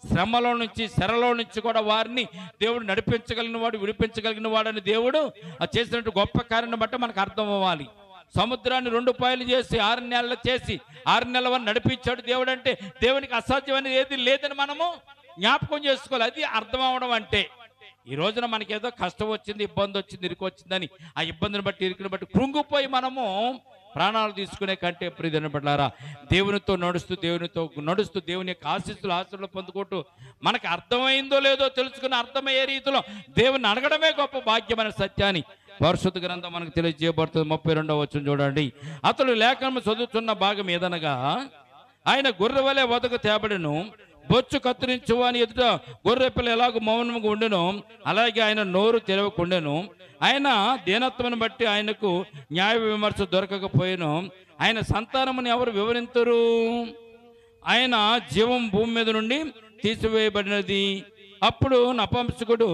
శ్రమలో నుంచి, శరలో నుంచి కూడా వారిని దేవుడు నడిపించగలిగిన వాడు, విడిపించగలిగిన వాడని దేవుడు చేసినట్టు గొప్ప కార్యాన్ని బట్టి మనకు అర్థం అవ్వాలి. సముద్రాన్ని 2 పాయలు చేసి 6 నెలలు చేసి 6 నెలల వరకు నడిపించాడు దేవుడు అంటే దేవునికి అసాధ్యమైనది ఏది లేదని మనము జ్ఞాపకం చేసుకోవాలి. అది అర్థం అవడం అంటే. ఈ రోజున మనకేదో కష్టం వచ్చింది, ఇబ్బంది వచ్చింది, ఇరుకు వచ్చిందని ఆ ఇబ్బందిని బట్టి, ఇరుకుని బట్టి కృంగిపోయి మనము ప్రాణాలు తీసుకునే కంటే ప్రియమైన బిడ్డలారా, దేవునితో నడుస్తూ దేవుని యొక్క ఆశీస్సులు పొందుకుంటూ మనకు అర్థమైందో లేదో తెలుసుకుని అర్థమయ్యే రీతిలో దేవుని అడగడమే గొప్ప భాగ్యమైన సత్యాన్ని పరిశుద్ధ గ్రంథం మనకు తెలియజేయబడుతుంది. 32వ వచనం చూడండి. అతడు లేఖనం చదువుతున్న భాగం ఏదనగా, ఆయన గొర్రె వలె వదకు తేబడిను, బొచ్చు కత్తిరించు అని ఎదుట గొర్రె పిల్ల ఎలాగో మౌనంగా ఉండెను, అలాగే ఆయన నోరు తెరవకుండెను. ఆయన దీనత్వమును బట్టి ఆయనకు న్యాయ విమర్శ దొరకకపోయాను. ఆయన సంతానముని ఎవరు వివరింతురు? ఆయన జీవం భూమి మీద నుండి తీసివేయబడినది. అప్పుడు నపుంసకుడు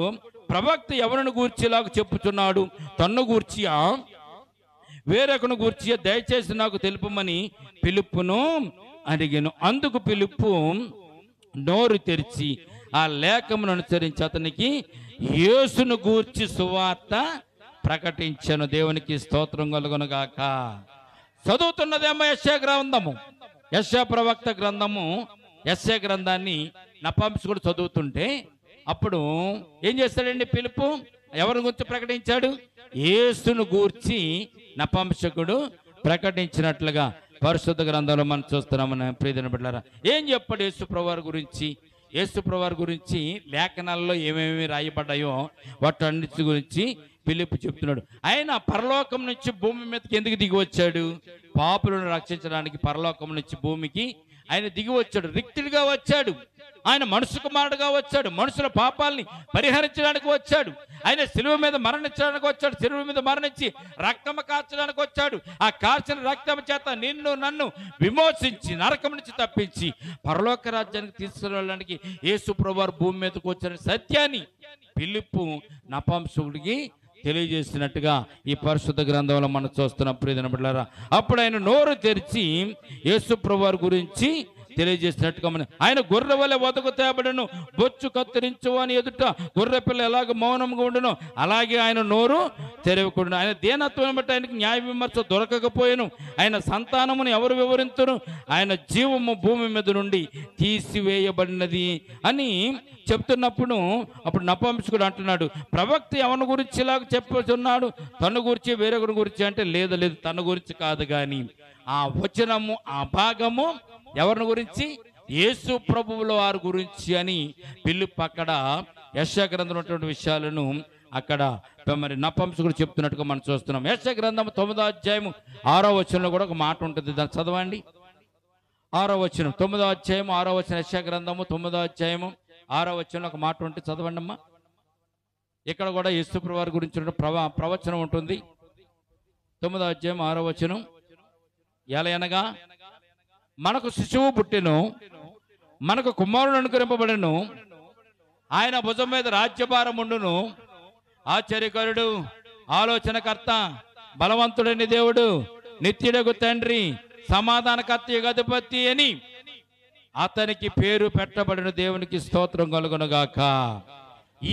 ప్రవక్త ఎవరిని గూర్చిలాగా చెప్పుచున్నాడు? తన్ను గూర్చియా వేరొకను గూర్చియా? దయచేసి నాకు తెలుపమని పిలుపును అడిగాను. అందుకు పిలుపు నోరు తెరిచి ఆ లేఖమును అనుసరించి అతనికి యేసును గూర్చి సువార్త ప్రకటించను. దేవునికి స్తోత్రం కలుగునుగాక. చదువుతున్నదేమో యెషయా గ్రంథము, యెషయా ప్రవక్త గ్రంథము. యెషయా గ్రంథాన్ని నపుంసకుడు చదువుతుంటే అప్పుడు ఏం చేస్తాడండి? పిలుపు ఎవరి గురించి ప్రకటించాడు? యేసును గూర్చి నపుంసకుడు ప్రకటించినట్లుగా పరిశుద్ధ గ్రంథంలో మనం చూస్తున్నామని ప్రియమైన బిడ్డలారా. ఏం చెప్పాడు యేసు ప్రభువారి గురించి? యేసు ప్రభువారి గురించి లేఖనాల్లో ఏమేమి రాయబడ్డాయో వాటన్నిటి గురించి పిలుపు చెప్తున్నాడు. ఆయన పరలోకం నుంచి భూమి మీదకి ఎందుకు దిగి వచ్చాడు? పాపులను రక్షించడానికి పరలోకం నుంచి భూమికి ఆయన దిగి వచ్చాడు. రిక్తుడిగా వచ్చాడు. ఆయన మనుషు కుమారుడుగా వచ్చాడు. మనుషుల పాపాలని పరిహరించడానికి వచ్చాడు. ఆయన శిలువ మీద మరణించడానికి వచ్చాడు. శిలువ మీద మరణించి రక్తము కార్చడానికి వచ్చాడు. ఆ కార్చిన రక్తం చేత నిన్ను నన్ను విమోచించి నరకం నుంచి తప్పించి పరలోక రాజ్యానికి తీసుకురావడానికి యేసు ప్రభువారు భూమి మీదకి వచ్చిన సత్యాన్ని పిలుపు నపుంసకుడికి తెలియజేసినట్టుగా ఈ పరిశుద్ధ గ్రంథంలో మనం చూస్తున్న ప్రియమైన బిడ్డలారా. అప్పుడు ఆయన నోరు తెరిచి యేసు ప్రభువారి గురించి తెలియజేసినట్టుగా ఆయన గొర్రె వలె వదకు తేబడను, బొచ్చు కత్తిరించు అని ఎదుట గొర్రె పిల్ల ఎలాగ మౌనంగా ఉండను, అలాగే ఆయన నోరు తెరవకుండా. ఆయన దీనత్వం బట్టి ఆయనకు న్యాయ విమర్శ దొరకకపోయాను. ఆయన సంతానమును ఎవరు వివరింతును? ఆయన జీవము భూమి మీద నుండి తీసివేయబడినది అని చెప్తున్నప్పుడు అప్పుడు నపుంసకుడు అంటున్నాడు, ప్రవక్త ఎవరి గురించి ఇలాగ చెప్పుతున్నాడు? తన గురించి వేరొకరి గురించి అంటే లేదు తన గురించి కాదు, కానీ ఆ వచనము ఆ భాగము ఎవరిని గురించి? యేసు ప్రభువుల వారి గురించి అని పిలుపు అక్కడ యెషయా గ్రంథంలో ఉన్నటువంటి విషయాలను అక్కడ మరి నపుంసకుడు చెప్తున్నట్టుగా మనం చూస్తున్నాం. యెషయా గ్రంథం 9వ అధ్యాయము 6వ వచనంలో కూడా ఒక మాట ఉంటుంది, దాన్ని చదవండి. 6వ వచనం, 9వ అధ్యాయము 6వ వచనం, యెషయా గ్రంథము 9వ అధ్యాయము 6వ వచనంలో ఒక మాట ఉంటుంది, చదవండి అమ్మా. ఇక్కడ కూడా యేసు ప్రభువు వారి గురించి ప్రవచనం ఉంటుంది. 9వ అధ్యాయం 6వ వచనం, ఎలయనగా మనకు శిశువు పుట్టెను, మనకు కుమారుడు అనుగ్రహింపబడెను, ఆయన భుజం మీద రాజ్యభారం ఉండును, ఆశ్చర్యకరుడు, ఆలోచనకర్త, బలవంతుడని దేవుడు, నిత్యుడగు తండ్రి, సమాధానకర్త, యుగాధిపతి అని అతనికి పేరు పెట్టబడిన. దేవునికి స్తోత్రం కలుగునుగాక.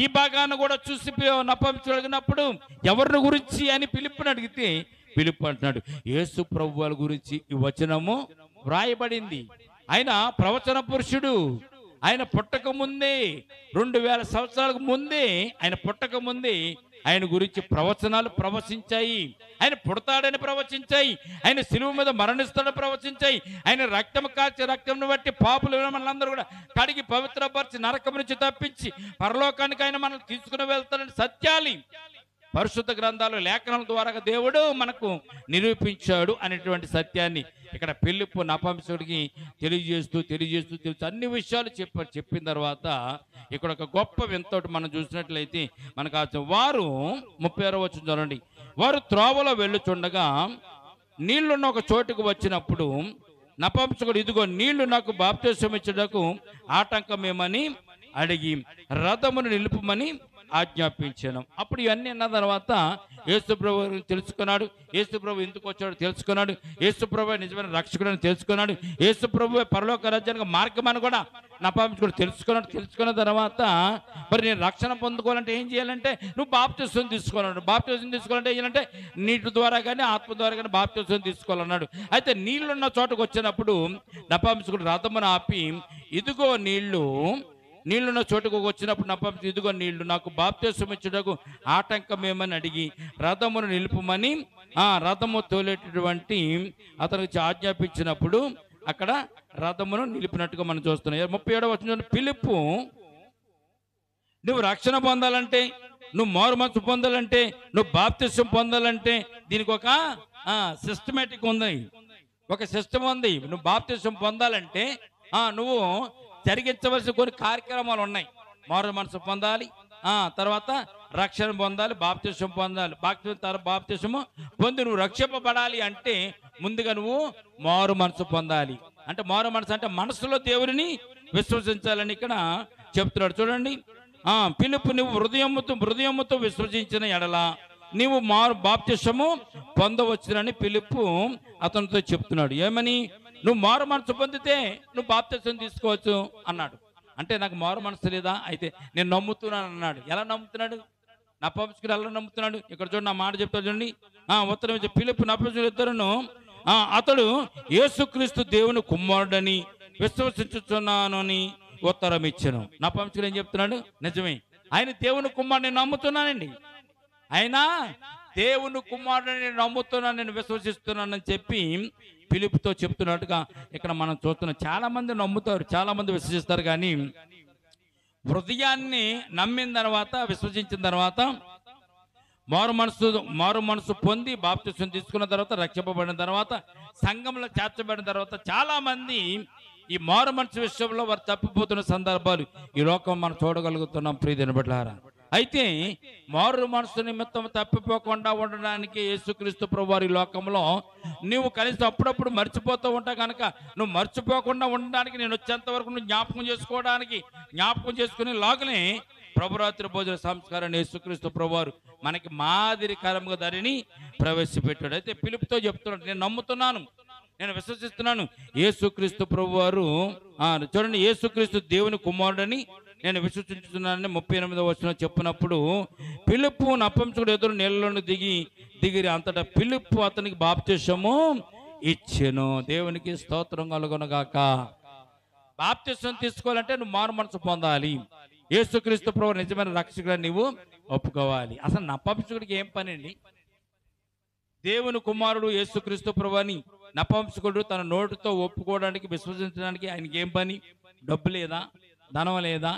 ఈ భాగాన్ని కూడా చూసి నపుంసకుడు అడిగినప్పుడు ఎవరిని గురించి అని పిలుపుని అడిగితే పిలుపు అంటున్నాడు యేసు ప్రభువుల గురించి ఈ వచనము వ్రాయబడింది. ఆయన ప్రవచన పురుషుడు. ఆయన పుట్టక ముందే 2000 సంవత్సరాలకు ముందే ఆయన పుట్టక ముందే ఆయన గురించి ప్రవచనాలు ప్రవచించాయి. ఆయన పుడతాడని ప్రవచించాయి. ఆయన శిలువ మీద మరణిస్తాడని ప్రవచించాయి. ఆయన రక్తం కాచి రక్తంను బట్టి పాపులు మనలందరూ కూడా కడిగి పవిత్రపరిచి నరకం నుంచి తప్పించి పరలోకానికి ఆయన మనల్ని తీసుకుని వెళ్తాడని సత్యాలు పరిశుద్ధ గ్రంథాలు లేఖనాల ద్వారా దేవుడు మనకు నిరూపించాడు అనేటువంటి సత్యాన్ని ఇక్కడ ఫిలిప్పు నపుంసకుడికి తెలియజేస్తూ అన్ని విషయాలు చెప్పిన తర్వాత ఇక్కడ ఒక గొప్ప వింతోటి మనం చూసినట్లయితే మనకు వారు 36వ వచనం చూడండి. వారు త్రోవలో వెళ్ళుచుండగా నీళ్లున్న ఒక చోటుకు వచ్చినప్పుడు నపుంసకుడు, ఇదిగో నీళ్లు నాకు బాప్తిసం ఇచ్చుటకు ఆటంకమేమని అడిగి రథమును నిలుపుమని ఆజ్ఞాపించాను. అప్పుడు ఇవన్నీ అన్న తర్వాత యేసుప్రభు తెలుసుకున్నాడు. యేసుప్రభు ఎందుకు వచ్చాడో తెలుసుకున్నాడు. యేసుప్రభు నిజమైన రక్షకుడని తెలుసుకున్నాడు. యేసుప్రభు పరలోక రాజ్యానికి మార్గమని కూడా నపుంసకుడు తెలుసుకున్న తర్వాత మరి నేను రక్షణ పొందుకోవాలంటే ఏం చేయాలంటే నువ్వు బాప్తిసం తీసుకోవాలన్నాడు. బాప్తిసం తీసుకోవాలంటే ఏం చేయాలంటే నీటి ద్వారా కానీ ఆత్మ ద్వారా కానీ బాప్తిసం తీసుకోవాలన్నాడు. అయితే నీళ్లున్న చోటకు వచ్చినప్పుడు నపుంసకుడు రథమును ఆపి, ఇదిగో నీళ్లున్న చోటుకు వచ్చినప్పుడు నపుంసకుడు, ఇదిగో నీళ్లు నాకు బాప్తిసం ఇచ్చుటకు ఆటంకమేమని అడిగి రథమును నిలుపుమని రథము తోలేటటువంటి అతనికి ఆజ్ఞాపించినప్పుడు అక్కడ రథమును నిలిపినట్టుగా మనం చూస్తున్నాం. 37వ వచనం, ఫిలిప్పు నువ్వు రక్షణ పొందాలంటే, నువ్వు మారు మనసు పొందాలంటే, నువ్వు బాప్తిసం పొందాలంటే దీనికి ఒక సిస్టమేటిక్ ఉంది, ఒక సిస్టమ్ ఉంది. నువ్వు బాప్తిసం పొందాలంటే నువ్వు జరిగించవలసిన కొన్ని కార్యక్రమాలు ఉన్నాయి. మారు మనసు పొందాలి, తర్వాత రక్షణ పొందాలి, బాప్తిసం పొందాలి. బాప్తిసము పొంది నువ్వు రక్షింపబడాలి అంటే ముందుగా నువ్వు మారు మనసు పొందాలి. అంటే మారు మనసు అంటే మనసులో దేవుడిని విశ్వసించాలని ఇక్కడ చెప్తున్నాడు. చూడండి, ఫిలిప్పు నువ్వు హృదయముతో విశ్వసించిన ఎడల నీవు బాప్తిసము పొందవచ్చునని ఫిలిప్పు అతనితో చెప్తున్నాడు. ఏమని? నువ్వు మారు మనసు పొందితే నువ్వు బాప్తిసం తీసుకోవచ్చు అన్నాడు. అంటే నాకు మారు మనసు లేదా, అయితే నేను నమ్ముతున్నాను అన్నాడు. ఎలా నమ్ముతున్నాడు? నపుంసకుడు ఎలా నమ్ముతున్నాడు? ఇక్కడ చూడండి, నా మాట చెప్తాడు చూడండి. ఉత్తరం ఫిలిప్పు నపుంసకుడు ఇద్దరును అతడు యేసుక్రీస్తు దేవుని కుమారుడని విశ్వసించుచున్నాను అని ఉత్తరం ఇచ్చాను. నపుంసకుడు ఏం చెప్తున్నాడు? నిజమే, ఆయన దేవుని కుమారుడు నేను నమ్ముతున్నానండి, ఆయన దేవుని కుమారుడిని నేను నమ్ముతున్నాను, నేను విశ్వసిస్తున్నానని చెప్పి ఫిలిప్పుతో చెప్తున్నట్టుగా ఇక్కడ మనం చూస్తున్నాం. చాలా మంది నమ్ముతారు, చాలా మంది విశ్వసిస్తారు, కానీ హృదయాన్ని నమ్మిన తర్వాత విశ్వసించిన తర్వాత మారు మనసు పొంది బాప్తిసం తీసుకున్న తర్వాత రక్షింపబడిన తర్వాత సంఘంలో చేర్చబడిన తర్వాత చాలా మంది ఈ మారు మనసు విషయంలో వారు తప్పిపోతున్న సందర్భాలు ఈ లోకం మనం చూడగలుగుతున్నాం ప్రియమైన బిడ్డలారా. అయితే మారు మనసు నిమిత్తం తప్పిపోకుండా ఉండడానికి యేసుక్రీస్తు ప్రభువారు ఈ లోకంలో నువ్వు కనీసం అప్పుడప్పుడు మర్చిపోతూ ఉంటావు కనుక నువ్వు మర్చిపోకుండా ఉండడానికి నేను వచ్చేంత వరకు నువ్వు జ్ఞాపకం చేసుకునే లాగానే ప్రభురాత్రి భోజన సంస్కారాన్ని యేసుక్రీస్తు ప్రభువారు మనకి మాదిరికరంగా దానిని ప్రవేశపెట్టాడు. అయితే ఫిలిప్పుతో చెప్తున్నాడు, నేను నమ్ముతున్నాను, నేను విశ్వసిస్తున్నాను, యేసుక్రీస్తు ప్రభువారు చూడండి, యేసుక్రీస్తు దేవుని కుమారుడని నేను విశ్వసించుతున్నానని 38వ వచనం చెప్పినప్పుడు ఫిలిప్పు నపుంసకుడు ఎదురు నీళ్ళలోని దిగిరి అంతటా ఫిలిప్పు అతనికి బాప్తిసము ఇచ్చెను. దేవునికి స్తోత్రం కలుగునుగాక. బాప్తిసం తీసుకోవాలంటే నువ్వు మారు మనసు పొందాలి, యేసుక్రీస్తు ప్రభువు నిజమైన రక్షకుడు నువ్వు ఒప్పుకోవాలి. అసలు నపుంసకుడికి ఏం పని అండి? దేవుని కుమారుడు యేసుక్రీస్తు ప్రభువు అని నపుంసకుడు తన నోటితో ఒప్పుకోవడానికి విశ్వసించడానికి ఆయనకి ఏం పని? డబ్బు లేదా, ధనం లేదా,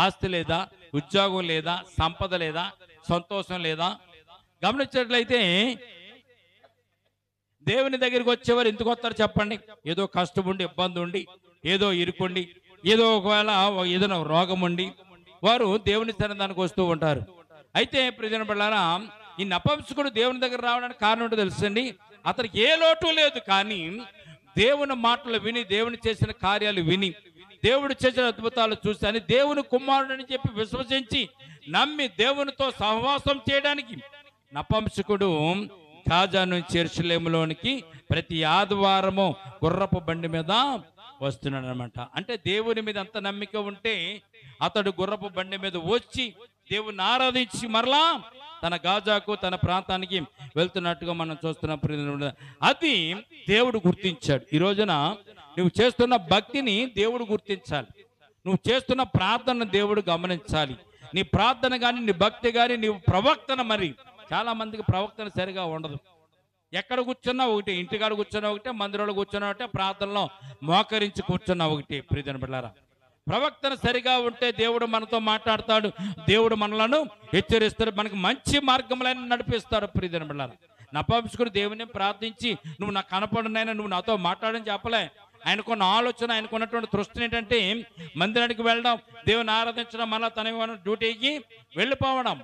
ఆస్తి లేదా, ఉద్యోగం లేదా, సంపద లేదా, సంతోషం లేదా? గమనించినట్లయితే దేవుని దగ్గరికి వచ్చేవారు ఎందుకు వస్తారు చెప్పండి? ఏదో కష్టం ఉండి, ఇబ్బంది ఉండి, ఏదో ఇరుకుండి, ఏదో ఒకవేళ ఏదైనా రోగం ఉండి వారు దేవుని సన్నిధానికి వస్తూ ఉంటారు. అయితే ప్రజల బిడ్డలారా, ఈ నపుంసకుడు దేవుని దగ్గర రావడానికి కారణం ఏంటో తెలుసండి? అతనికి ఏ లోటు లేదు, కానీ దేవుని మాటలు విని, దేవుని చేసిన కార్యాలు విని, దేవుడు చేసిన అద్భుతాలు చూసి అని దేవుని కుమారుడని చెప్పి విశ్వసించి నమ్మి దేవునితో సహవాసం చేయడానికి నపుంసకుడు గాజా నుంచి యెరూషలేములోనికి ప్రతి ఆదివారము గుర్రపు బండి మీద వస్తున్నాడు అనమాట. అంటే దేవుని మీద అంత నమ్మిక ఉంటే అతడు గుర్రపు బండి మీద వచ్చి దేవుని ఆరాధించి మరలా తన గాజాకు, తన ప్రాంతానికి వెళ్తున్నట్టుగా మనం చూస్తున్నాం. అది దేవుడు గుర్తించాడు. ఈ రోజున నువ్వు చేస్తున్న భక్తిని దేవుడు గుర్తించాలి, నువ్వు చేస్తున్న ప్రార్థనను దేవుడు గమనించాలి, నీ ప్రార్థన కానీ, నీ భక్తి కానీ, నీ ప్రవక్తన మరి చాలా మందికి ప్రవక్తన సరిగా ఉండదు. ఎక్కడ కూర్చున్నా ఒకటి, ఇంటికాడ కూర్చున్నా ఒకటే, మందిరంలో కూర్చున్నా ఒకటే, ప్రార్థనలో మోకరించి కూర్చున్నా ఒకటి. ప్రియమైన బిడ్డలారా, ప్రవక్తన సరిగా ఉంటే దేవుడు మనతో మాట్లాడతాడు, దేవుడు మనలను హెచ్చరిస్తాడు, మనకు మంచి మార్గంలో నడిపిస్తాడు. ప్రియమైన బిడ్డలారా, నపుంసకుడు దేవుని ప్రార్థించి నువ్వు నాకు కనపడినైనా నువ్వు నాతో మాట్లాడని చెప్పలే. ఆయనకున్న ఆలోచన, ఆయనకున్నటువంటి తృష్ణ ఏంటంటే మందిరానికి వెళ్ళడం, దేవుని ఆరాధించడం, మళ్ళీ తన డ్యూటీకి వెళ్ళిపోవడం.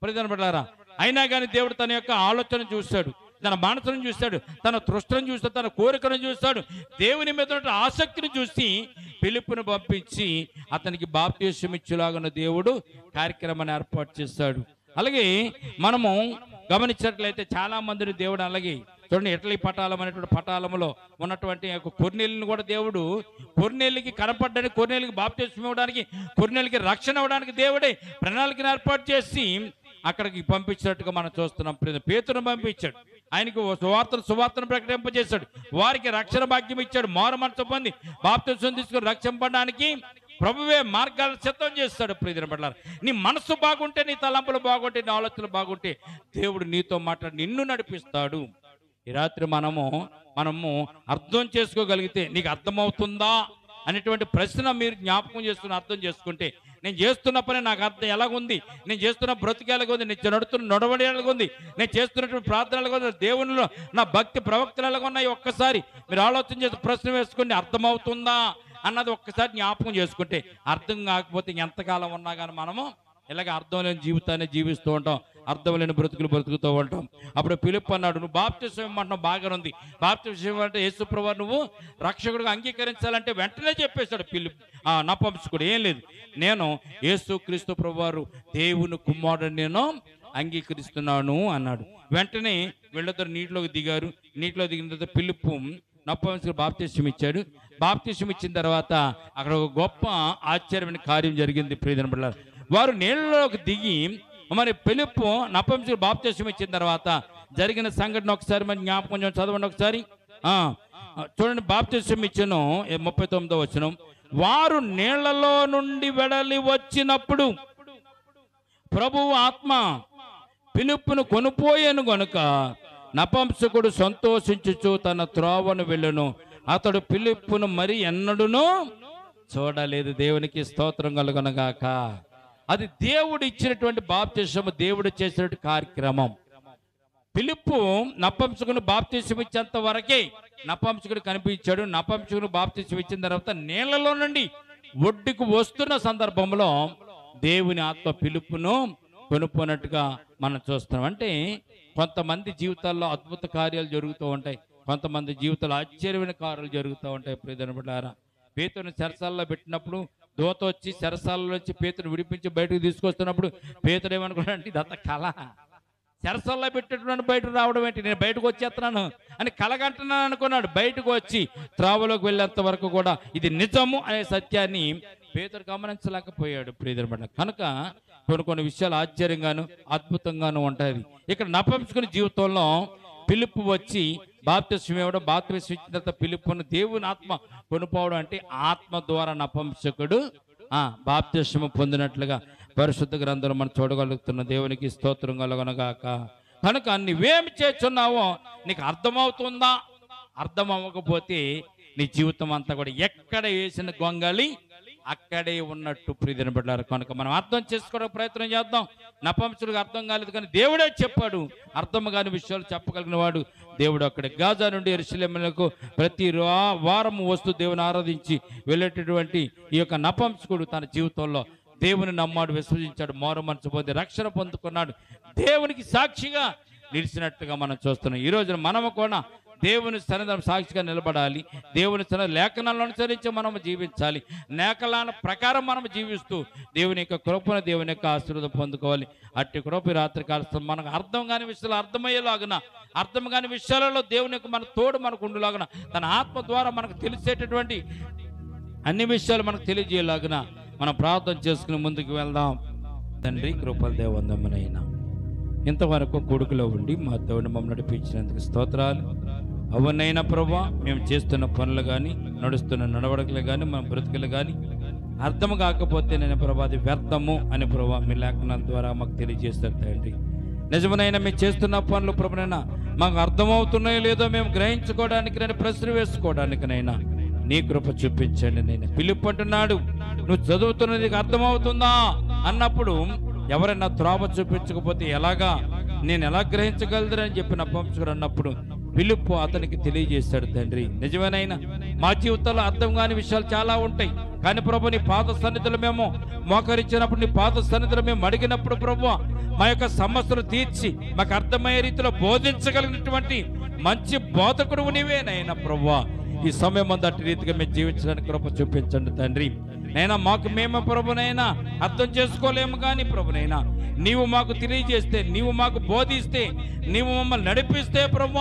ప్రియమైన బిడ్డలారా, అయినా కానీ దేవుడు తన యొక్క ఆలోచన చూస్తాడు, తన మనసును చూస్తాడు, తన తృష్ణను చూస్తాడు, తన కోరికను చూస్తాడు, దేవుని మీద ఉన్న ఆసక్తిని చూసి ఫిలిప్పును పంపించి అతనికి బాప్తిసం ఇచ్చేలాగా దేవుడు కార్యక్రమాన్ని ఏర్పాటు చేస్తాడు. అలాగే మనము గమనించినట్లయితే చాలా మందిని దేవుడు, అలాగే చూడండి, ఇటలీ పటాలం అనేటువంటి పటాలంలో ఉన్నటువంటి కొర్నేలిని కూడా దేవుడు, కొర్నేలికి కనపడ్డానికి, కొర్నేలికి బాప్తిసం ఇవ్వడానికి, కొర్నేలికి రక్షణ ఇవ్వడానికి దేవుడే ప్రణాళికను ఏర్పాటు చేసి అక్కడికి పంపించినట్టుగా మనం చూస్తున్నాం. పేతురును పంపించాడు, ఆయనకు సువార్తను ప్రకటింపజేశాడు, వారికి రక్షణ భాగ్యం ఇచ్చాడు, మారు మనసు పొంది బాప్తిసం తీసుకుని రక్షింపడానికి ప్రభువే మార్గాలు సిద్ధం చేస్తాడు. ప్రియమైన బిడ్డలారా, నీ మనసు బాగుంటే, నీ తలంపులు బాగుంటే, నీ ఆలోచనలు బాగుంటే దేవుడు నీతో మాట్లాడి నిన్ను నడిపిస్తాడు. ఈ రాత్రి మనము అర్థం చేసుకోగలిగితే, నీకు అర్థమవుతుందా అనేటువంటి ప్రశ్న మీరు జ్ఞాపకం చేసుకుని అర్థం చేసుకుంటే, నేను చేస్తున్న పని నాకు అర్థం ఎలాగుంది, నేను చేస్తున్న బ్రతికి ఎలాగుంది, నేను నడుతున్న నడవడి ఎలాగుంది, నేను చేస్తున్నటువంటి ప్రార్థన ఎలాగుంది, దేవునిలో నా భక్తి ప్రవక్తలు ఎలాగున్నాయి, ఒక్కసారి మీరు ఆలోచన చేసి ప్రశ్న వేసుకుని అర్థమవుతుందా అన్నది ఒక్కసారి జ్ఞాపకం చేసుకుంటే, అర్థం కాకపోతే ఎంతకాలం ఉన్నా కానీ మనము ఇలాగ అర్థం లేని జీవితాన్ని జీవిస్తూ ఉంటాం, అర్థం లేని బ్రతుకుతూ ఉంటాం. అప్పుడు ఫిలిప్పు అన్నాడు, నువ్వు బాప్తిసం ఇవ్వమంటున్నావు, బాగానే ఉంది, బాప్తిసం అంటే యేసు ప్రభువు నువ్వు రక్షకుడిగా అంగీకరించాలంటే వెంటనే చెప్పేశాడు నపుంసకుడు, ఏం లేదు, నేను యేసు క్రీస్తు ప్రభువారు దేవుని కుమారుడు నేను అంగీకరిస్తున్నాను అన్నాడు. వెంటనే వీళ్ళిద్దరు నీటిలోకి దిగారు. నీటిలో దిగిన తర్వాత ఫిలిప్పు నపుంసకుడు బాప్తిసం ఇచ్చాడు. బాప్తిసం ఇచ్చిన తర్వాత అక్కడ ఒక గొప్ప ఆశ్చర్యమైన కార్యం జరిగింది. ప్రియమైన బిడ్డలారా, వారు నీళ్ళలోకి దిగి మరి ఫిలిప్పు నపుంసకుడు బాప్తిసం ఇచ్చిన తర్వాత జరిగిన సంఘటన ఒకసారి మరి జ్ఞాపకం చదవండి ఒకసారి. చూడండి, బాప్తిసం ఇచ్చాను 39వ వచనం. వారు నీళ్లలో నుండి వెడలి వచ్చినప్పుడు ప్రభువు ఆత్మ ఫిలిప్పును కొనుపోయాను గనుక నపుంసకుడు సంతోషించుచు తన త్రోవను వెళ్ళును, అతడు ఫిలిప్పును మరి ఎన్నడూనూ చూడలేదు. దేవునికి స్తోత్రం కలుగునగాక. అది దేవుడు ఇచ్చినటువంటి బాప్తిసము, దేవుడు చేసినటువంటి కార్యక్రమం. ఫిలిప్పు నపుంసకుని బాప్తిసం ఇచ్చేంత వరకే నపుంసకుడు కనిపించాడు. నపుంసకుడు బాప్తిసం ఇచ్చిన తర్వాత నీళ్లలో నుండి ఒడ్డుకు వస్తున్న సందర్భంలో దేవుని ఆత్మ ఫిలిప్పును కొనుక్కున్నట్టుగా మనం చూస్తున్నాం. అంటే కొంతమంది జీవితాల్లో అద్భుత కార్యాలు జరుగుతూ ఉంటాయి, కొంతమంది జీవితాల్లో ఆశ్చర్యమైన కార్యాలు జరుగుతూ ఉంటాయి. ప్రియమైన బిడ్డలారా, పేతురుని చెరసాలలో పెట్టినప్పుడు దూత వచ్చి చెరసాలలో వచ్చి పేతురుని విడిపించి బయటకు తీసుకొస్తున్నప్పుడు పేతురు ఏమనుకున్నాడంటే ఇదంతా కళ, చెరసాలలో పెట్టేటువంటి బయటకు రావడం ఏంటి, నేను బయటకు వచ్చేస్తున్నాను అని కలగంటున్నాను అనుకున్నాడు. బయటకు వచ్చి త్రావులోకి వెళ్ళేంత వరకు కూడా ఇది నిజము అనే సత్యాన్ని పేతురు గమనించలేకపోయాడు. ప్రియమైన బిడ్డలారా, కనుక కొన్ని విషయాలు ఆశ్చర్యంగాను అద్భుతంగాను ఉంటాయి. ఇక్కడ నపుంసకుని జీవితంలో ఫిలిప్పు వచ్చి బాప్తిసం ఇవ్వడం, బాప్తిసం ఇచ్చిన తర్వాత ఫిలిప్పును దేవుని ఆత్మ కొనుపోవడం, అంటే ఆత్మ ద్వారా నపుంసకుడు బాప్తిసము పొందినట్లుగా పరిశుద్ధ గ్రంథంలో మనం చూడగలుగుతున్న. దేవునికి స్తోత్రం కలుగునగాక. కనుక నువ్వేమి చేస్తున్నావో నీకు అర్థమవుతుందా? అర్థం అవ్వకపోతే నీ జీవితం అంతా కూడా ఎక్కడ వేసిన గొంగళి అక్కడే ఉన్నట్టు. ప్రియమైన బిడ్డలారా, కనుక మనం అర్థం చేసుకోవడానికి ప్రయత్నం చేద్దాం. నపుంసకుడికి అర్థం కాలేదు కానీ దేవుడే చెప్పాడు. అర్థం కాని విషయాలు చెప్పగలిగిన వాడు దేవుడు. అక్కడ గాజా నుండి యెరూషలేమునకు ప్రతి వారం వస్తూ దేవుని ఆరాధించి వెళ్ళేటటువంటి ఈ యొక్క నపుంసకుడు తన జీవితంలో దేవుని నమ్మాడు, విశ్వసించాడు, మారు మనసు పొంది రక్షణ పొందుకున్నాడు, దేవునికి సాక్షిగా నిలిచినట్టుగా మనం చూస్తున్నాం. ఈ రోజున మనము కూడా దేవుని సన్నిధానం సాక్షిగా నిలబడాలి. దేవుని లేఖనాలను అనుసరించి మనం జీవించాలి. లేఖనాల ప్రకారం మనం జీవిస్తూ దేవుని యొక్క కృపను, దేవుని యొక్క ఆశీర్వాదం పొందుకోవాలి. అట్టి కృప రాత్రి కాలం మనకు అర్థం కాని విషయాలు అర్థమయ్యేలాగున, అర్థం కాని విషయాలలో దేవుని యొక్క మన తోడు మనకు ఉండేలాగున, తన ఆత్మ ద్వారా మనకు తెలిసేటటువంటి అన్ని విషయాలు మనకు తెలియజేయలాగున మనం ప్రార్థన చేసుకుని ముందుకు వెళ్దాం. తండ్రి, కృపల దేవందమునైనా ఇంతవరకు కొడుకులో ఉండి మా దేవుని మమ్మల్ని నడిపించినందుకు స్తోత్రాలు. అవునైనా ప్రభువా, మేము చేస్తున్న పనులు కానీ, నడుస్తున్న నడవడికలు కానీ, మన బ్రతుకులు కానీ అర్థం కాకపోతే నేను ప్రభా అది వ్యర్థము అని ప్రభా మీ లేఖనాల ద్వారా మాకు తెలియజేస్తారు తండ్రి. నిజమనైనా మేము చేస్తున్న పనులు ప్రభునైనా మాకు అర్థమవుతున్నాయో లేదో మేము గ్రహించుకోవడానికి నేను ప్రశ్న వేసుకోవడానికినైనా నీ కృప చూపించండి. నేను ఫిలిప్ అంటున్నాడు, నువ్వు చదువుతున్నది అర్థమవుతుందా అన్నప్పుడు ఎవరైనా త్రోవ చూపించకపోతే ఎలాగా నేను ఎలా గ్రహించగలదని చెప్పి నప్పంచుకుని అన్నప్పుడు ఫిలిప్పు అతనికి తెలియజేశాడు తండ్రి. నిజమేనైనా మా జీవితంలో అర్థం కాని విషయాలు చాలా ఉంటాయి, కానీ ప్రభు నీ పాద సన్నిధులు మేము మోకరించినప్పుడు, నీ పాద సన్నిధులు మేము అడిగినప్పుడు ప్రభు మా యొక్క సమస్యలు తీర్చి మాకు అర్థమయ్యే రీతిలో బోధించగలిగినటువంటి మంచి బోధకుడు నీవేనైనా ప్రభు. ఈ సమయం అందు అట్టి రీతిగా మేము జీవించడానికి కృప చూపించండి తండ్రి. నైనా మాకు మేము ప్రభునైనా అర్థం చేసుకోలేము, కానీ ప్రభునైనా నీవు మాకు తెలియజేస్తే, నీవు మాకు బోధిస్తే, నీవు మమ్మల్ని నడిపిస్తే ప్రభు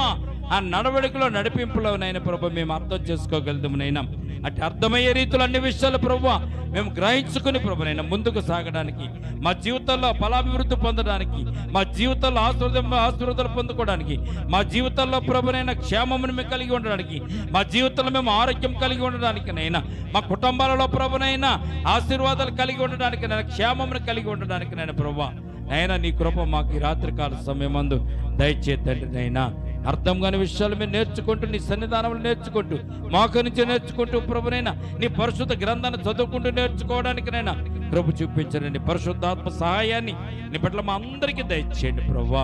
ఆ నడవడికలో నడిపింపులోనైనా ప్రభు మేము అర్థం చేసుకోగలుగుతామునైనా. అటు అర్థమయ్యే రీతిలో అన్ని విషయాలు ప్రభు మేము గ్రహించుకుని ప్రభునైనా ముందుకు సాగడానికి, మా జీవితంలో ఫలాభివృద్ధి పొందడానికి, మా జీవితంలో ఆశీర్వాదాలు పొందుకోవడానికి, మా జీవితంలో ప్రభునైనా క్షేమమును మేము కలిగి ఉండడానికి, మా జీవితంలో మేము ఆరోగ్యం కలిగి ఉండడానికి నైనా, మా కుటుంబాలలో ప్రభునైనా ఆశీర్వాదాలు కలిగి ఉండడానికి నైనా, క్షేమమును కలిగి ఉండడానికి నైనా ప్రభు నైనా నీ కృప మాకు ఈ రాత్రికాల సమయమందు దయచేతండి నైనా. అర్థం కాని విషయాలు మేము నేర్చుకుంటూ, నీ సన్నిధానంలో నేర్చుకుంటూ, మాకు నుంచి నేర్చుకుంటూ ప్రభునైనా నీ పరిశుద్ధ గ్రంథాన్ని చదువుకుంటూ నేర్చుకోవడానికినైనా ప్రభు చూపించండి. పరిశుద్ధాత్మ సహాయాన్ని నీ పట్ల మా అందరికీ దయచేయండి ప్రభా.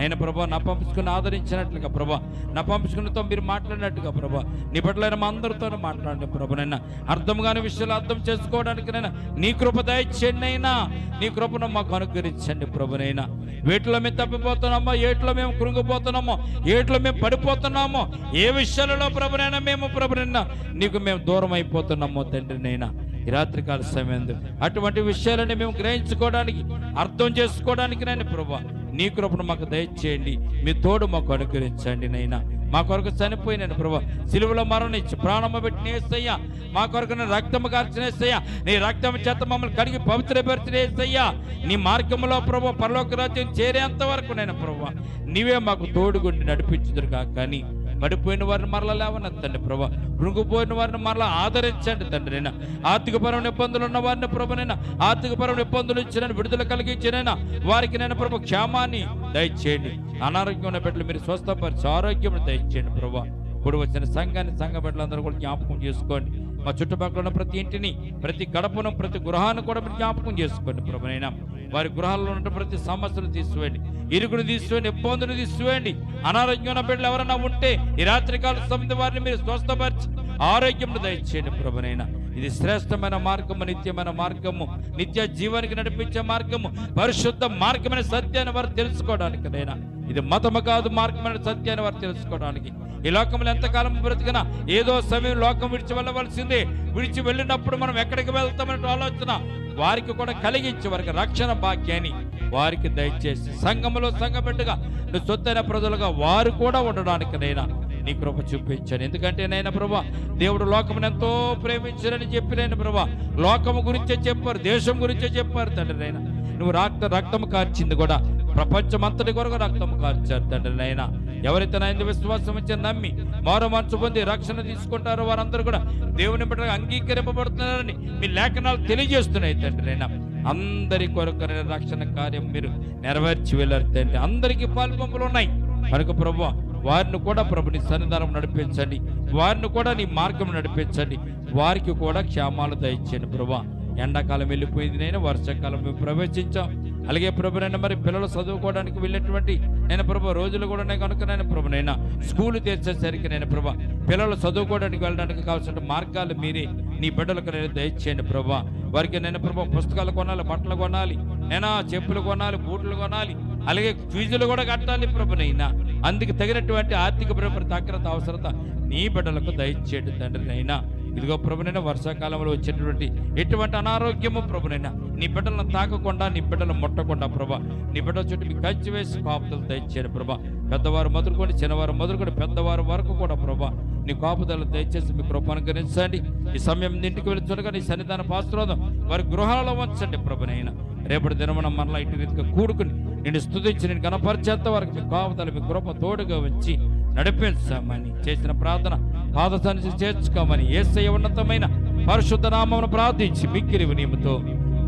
అయినా ప్రభా నా పంపించుకుని ఆదరించినట్లుగా ప్రభా, నా పంపించుకునితో మీరు మాట్లాడినట్టుగా ప్రభా నీ పట్ల మా అందరితో మాట్లాడండి ప్రభునైనా. అర్థం కాని విషయాలు అర్థం చేసుకోవడానికినైనా నీ కృప దయచేయండి అయినా, నీ కృపను మాకు అనుగ్రహించండి ప్రభునైనా. వేటిలో మేము తప్పిపోతున్నామో, ఏట్లో మేము కృంగిపోతున్నామో, ఏట్లో మేము పడిపోతున్నామో, ఏ విషయాలలో ప్రభునైనా మేము ప్రభునైనా నీకు మేము దూరం అయిపోతున్నామో తండ్రినైనా ఈ రాత్రికాల సమయం అటువంటి విషయాలని మేము గ్రహించుకోవడానికి, అర్థం చేసుకోవడానికి నైనా ప్రభా నీ కృపను మాకు దయచేయండి. మీ తోడు మాకు అనుగ్రహించండి నైనా. మా కొరకు చనిపోయినాను ప్రభా, సిలువలో మరణించి ప్రాణము పెట్టిన యేసయ్యా, మా కొరకు రక్తము కార్చిన యేసయ్యా, నీ రక్తము చేత మమ్మల్ని కడిగి పవిత్రపరిచిన యేసయ్యా, నీ మార్గంలో ప్రభా పరలోక రాజ్యం చేరేంత వరకు నేను ప్రభా నీవే మాకు తోడుగుండి నడిపించుదురుగా. కానీ పడిపోయిన వారిని మరలా లేవనెత్తండి ప్రభా, కృంగిపోయిన వారిని మరలా ఆదరించండి తండ్రి. నైనా ఆర్థికపరమైన ఇబ్బందులు ఉన్న వారిని ప్రభునైనా, ఆర్థికపరమైన ఇబ్బందులు ఇచ్చిన విడుదల కలిగించినైనా వారికి నేను ప్రభు క్షేమాన్ని దయచేయండి. అనారోగ్యం ఉన్న బిడ్డలు మీరు స్వస్థపరిచి ఆరోగ్యం దయచేయండి ప్రభా. ఇప్పుడు వచ్చిన సంఘ బిడ్డలందరూ కూడా జ్ఞాపకం చేసుకోండి. మా చుట్టుపక్కల ఉన్న ప్రతి ఇంటిని, ప్రతి గడపను, ప్రతి గృహాన్ని కూడా మీరు జ్ఞాపకం చేసుకోండి ప్రభునైనా. వారి గృహాల్లో ఉన్న ప్రతి సమస్యలు తీసివేయండి, ఇరుగును తీసివేయండి, ఇబ్బందులు తీసివేయండి. అనారోగ్యం ఉన్న బిడ్డలు ఎవరైనా ఉంటే ఈ రాత్రికాల సమయం వారిని మీరు స్వస్థపరిచి ఆరోగ్యం దయచేయండి ప్రభునైనా. ఇది శ్రేష్టమైన మార్గము, నిత్యమైన మార్గము, నిత్య జీవానికి నడిపించే మార్గము, పరిశుద్ధ మార్గమైన సత్యాన్ని వారు తెలుసుకోవడానికి నైనా. ఇది మతము కాదు, మార్గమైన సత్యాన్ని వారు తెలుసుకోవడానికి. ఈ లోకంలో ఎంతకాలం బ్రతికినా ఏదో సమయం లోకం విడిచి వెళ్ళవలసిందే. విడిచి వెళ్ళినప్పుడు మనం ఎక్కడికి వెళ్తామనే ఆలోచన వారికి కూడా కలిగించి వారికి రక్షణ భాగ్యాన్ని వారికి దయచేసి సంఘములో సంఘబిడ్డగా నువ్వు సొత్తైన ప్రజలుగా వారు కూడా ఉండడానికి నైనా నీ కృప చూపించాను. ఎందుకంటే నైనా ప్రభా దేవుడు లోకమును ఎంతో ప్రేమించారని చెప్పి నైనా ప్రభా లోకము గురించే చెప్పారు, దేశం గురించే చెప్పారు తండ్రి. నైనా నువ్వు రక్తము కార్చింది కూడా ప్రపంచమంతటి కొరకు రక్తము కార్చారు తండ్రి. నైనా ఎవరైతే నా విశ్వాసం వచ్చి నమ్మి మారు మనసు పొంది రక్షణ తీసుకుంటారో వారందరూ కూడా దేవుని బిడ్డగా అంగీకరింపబడుతున్నారని మీ లేఖనాలు తెలియజేస్తున్నాయి తండ్రి. నైనా అందరి కొరకు రక్షణ కార్యం మీరు నెరవేర్చి వెళ్ళారు తండ్రి. అందరికీ పాల్పంపులు ఉన్నాయి కనుక ప్రభు వారిని కూడా ప్రభు నీ సన్నిధానం నడిపించండి, వారిని కూడా నీ మార్గం నడిపించండి, వారికి కూడా క్షేమాలు దయచేయండి ప్రభు. ఎండాకాలం వెళ్ళిపోయింది నైనా, వర్షాకాలం మేము ప్రవేశించాం. అలాగే ప్రభునైనా మరి పిల్లలు చదువుకోవడానికి వెళ్ళేటువంటి నేను ప్రభు రోజులు కూడా కనుక నేను ప్రభునైనా స్కూలు తెచ్చేసరికి నేను ప్రభు పిల్లలు చదువుకోవడానికి వెళ్ళడానికి కావాల్సిన మార్గాలు మీరే నీ బిడ్డలకు నేను దయచేయండి ప్రభు. వారికి నేను ప్రభు పుస్తకాలు కొనాలి, బట్టలు కొనాలి, నేనా చెప్పులు కొనాలి, బూట్లు కొనాలి, అలాగే ఫీజులు కూడా కట్టాలి ప్రభునైనా. అందుకు తగినటువంటి ఆర్థిక ప్రతి అవసరత నీ బిడ్డలకు దయచేయండి తండ్రి. నైనా ఇదిగో ప్రభునైనా వర్షాకాలంలో వచ్చేటువంటి ఎటువంటి అనారోగ్యము ప్రభునైనా నీ బిడ్డలను తాకకుండా, నీ బిడ్డలు ముట్టకుండా ప్రభా నీ బిడ్డల చుట్టూ మీ కంచి వేసి కాపుదలు దయచేయండి ప్రభా. పెద్దవారు మొదలుకొని చిన్నవారు మొదలుకొని పెద్దవారు వరకు కూడా ప్రభా నీ కాపుదలు దయచేసి మీ కృప అనుగ్రహించండి. ఈ సమయం ఇంటికి వెళ్తుండగా నీ సన్నిధాన ఆశీర్వాదం వారి గృహాలలో ఉంచండి ప్రభునైనా. రేపటి దినమున మరలా ఇటు రీతిగా కూడుకుని నేను స్తుతించి నేను కనపరిచేంత వరకు మీ కాపుదలు మీ కృప తోడుగా వచ్చి నడిపించామని చేసిన ప్రార్థన పాద సన్నిధికి చేర్చుకోమని యేసయ్య ఉన్నతమైన పరిశుద్ధ నామమును ప్రార్థించి మిక్కిలి వినయముతో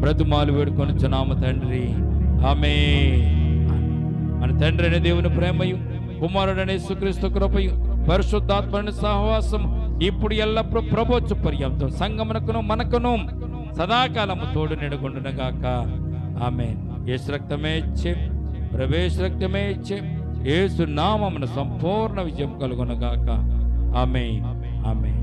బ్రతుమాలు వేడుకొనుచున్నాము తండ్రి, ఆమేన్. మన తండ్రి అనే దేవుని ప్రేమయు, కుమారుడనే యేసుక్రీస్తు కృపయు, పరిశుద్ధాత్మని సహవాసం ఇప్పుడు ఎల్లప్పుడూ ప్రభుత్వ పర్యంతం సంగమునకును మనకును సదాకాలము తోడు నెడుకొండునగాక, ఆమేన్. యేసు రక్తమే ఇచ్చే, ప్రవేశ రక్తమే ఇచ్చే, యేసు నామమున సంపూర్ణ విజయం కలుగునగాక, ఆమేన్, ఆమేన్.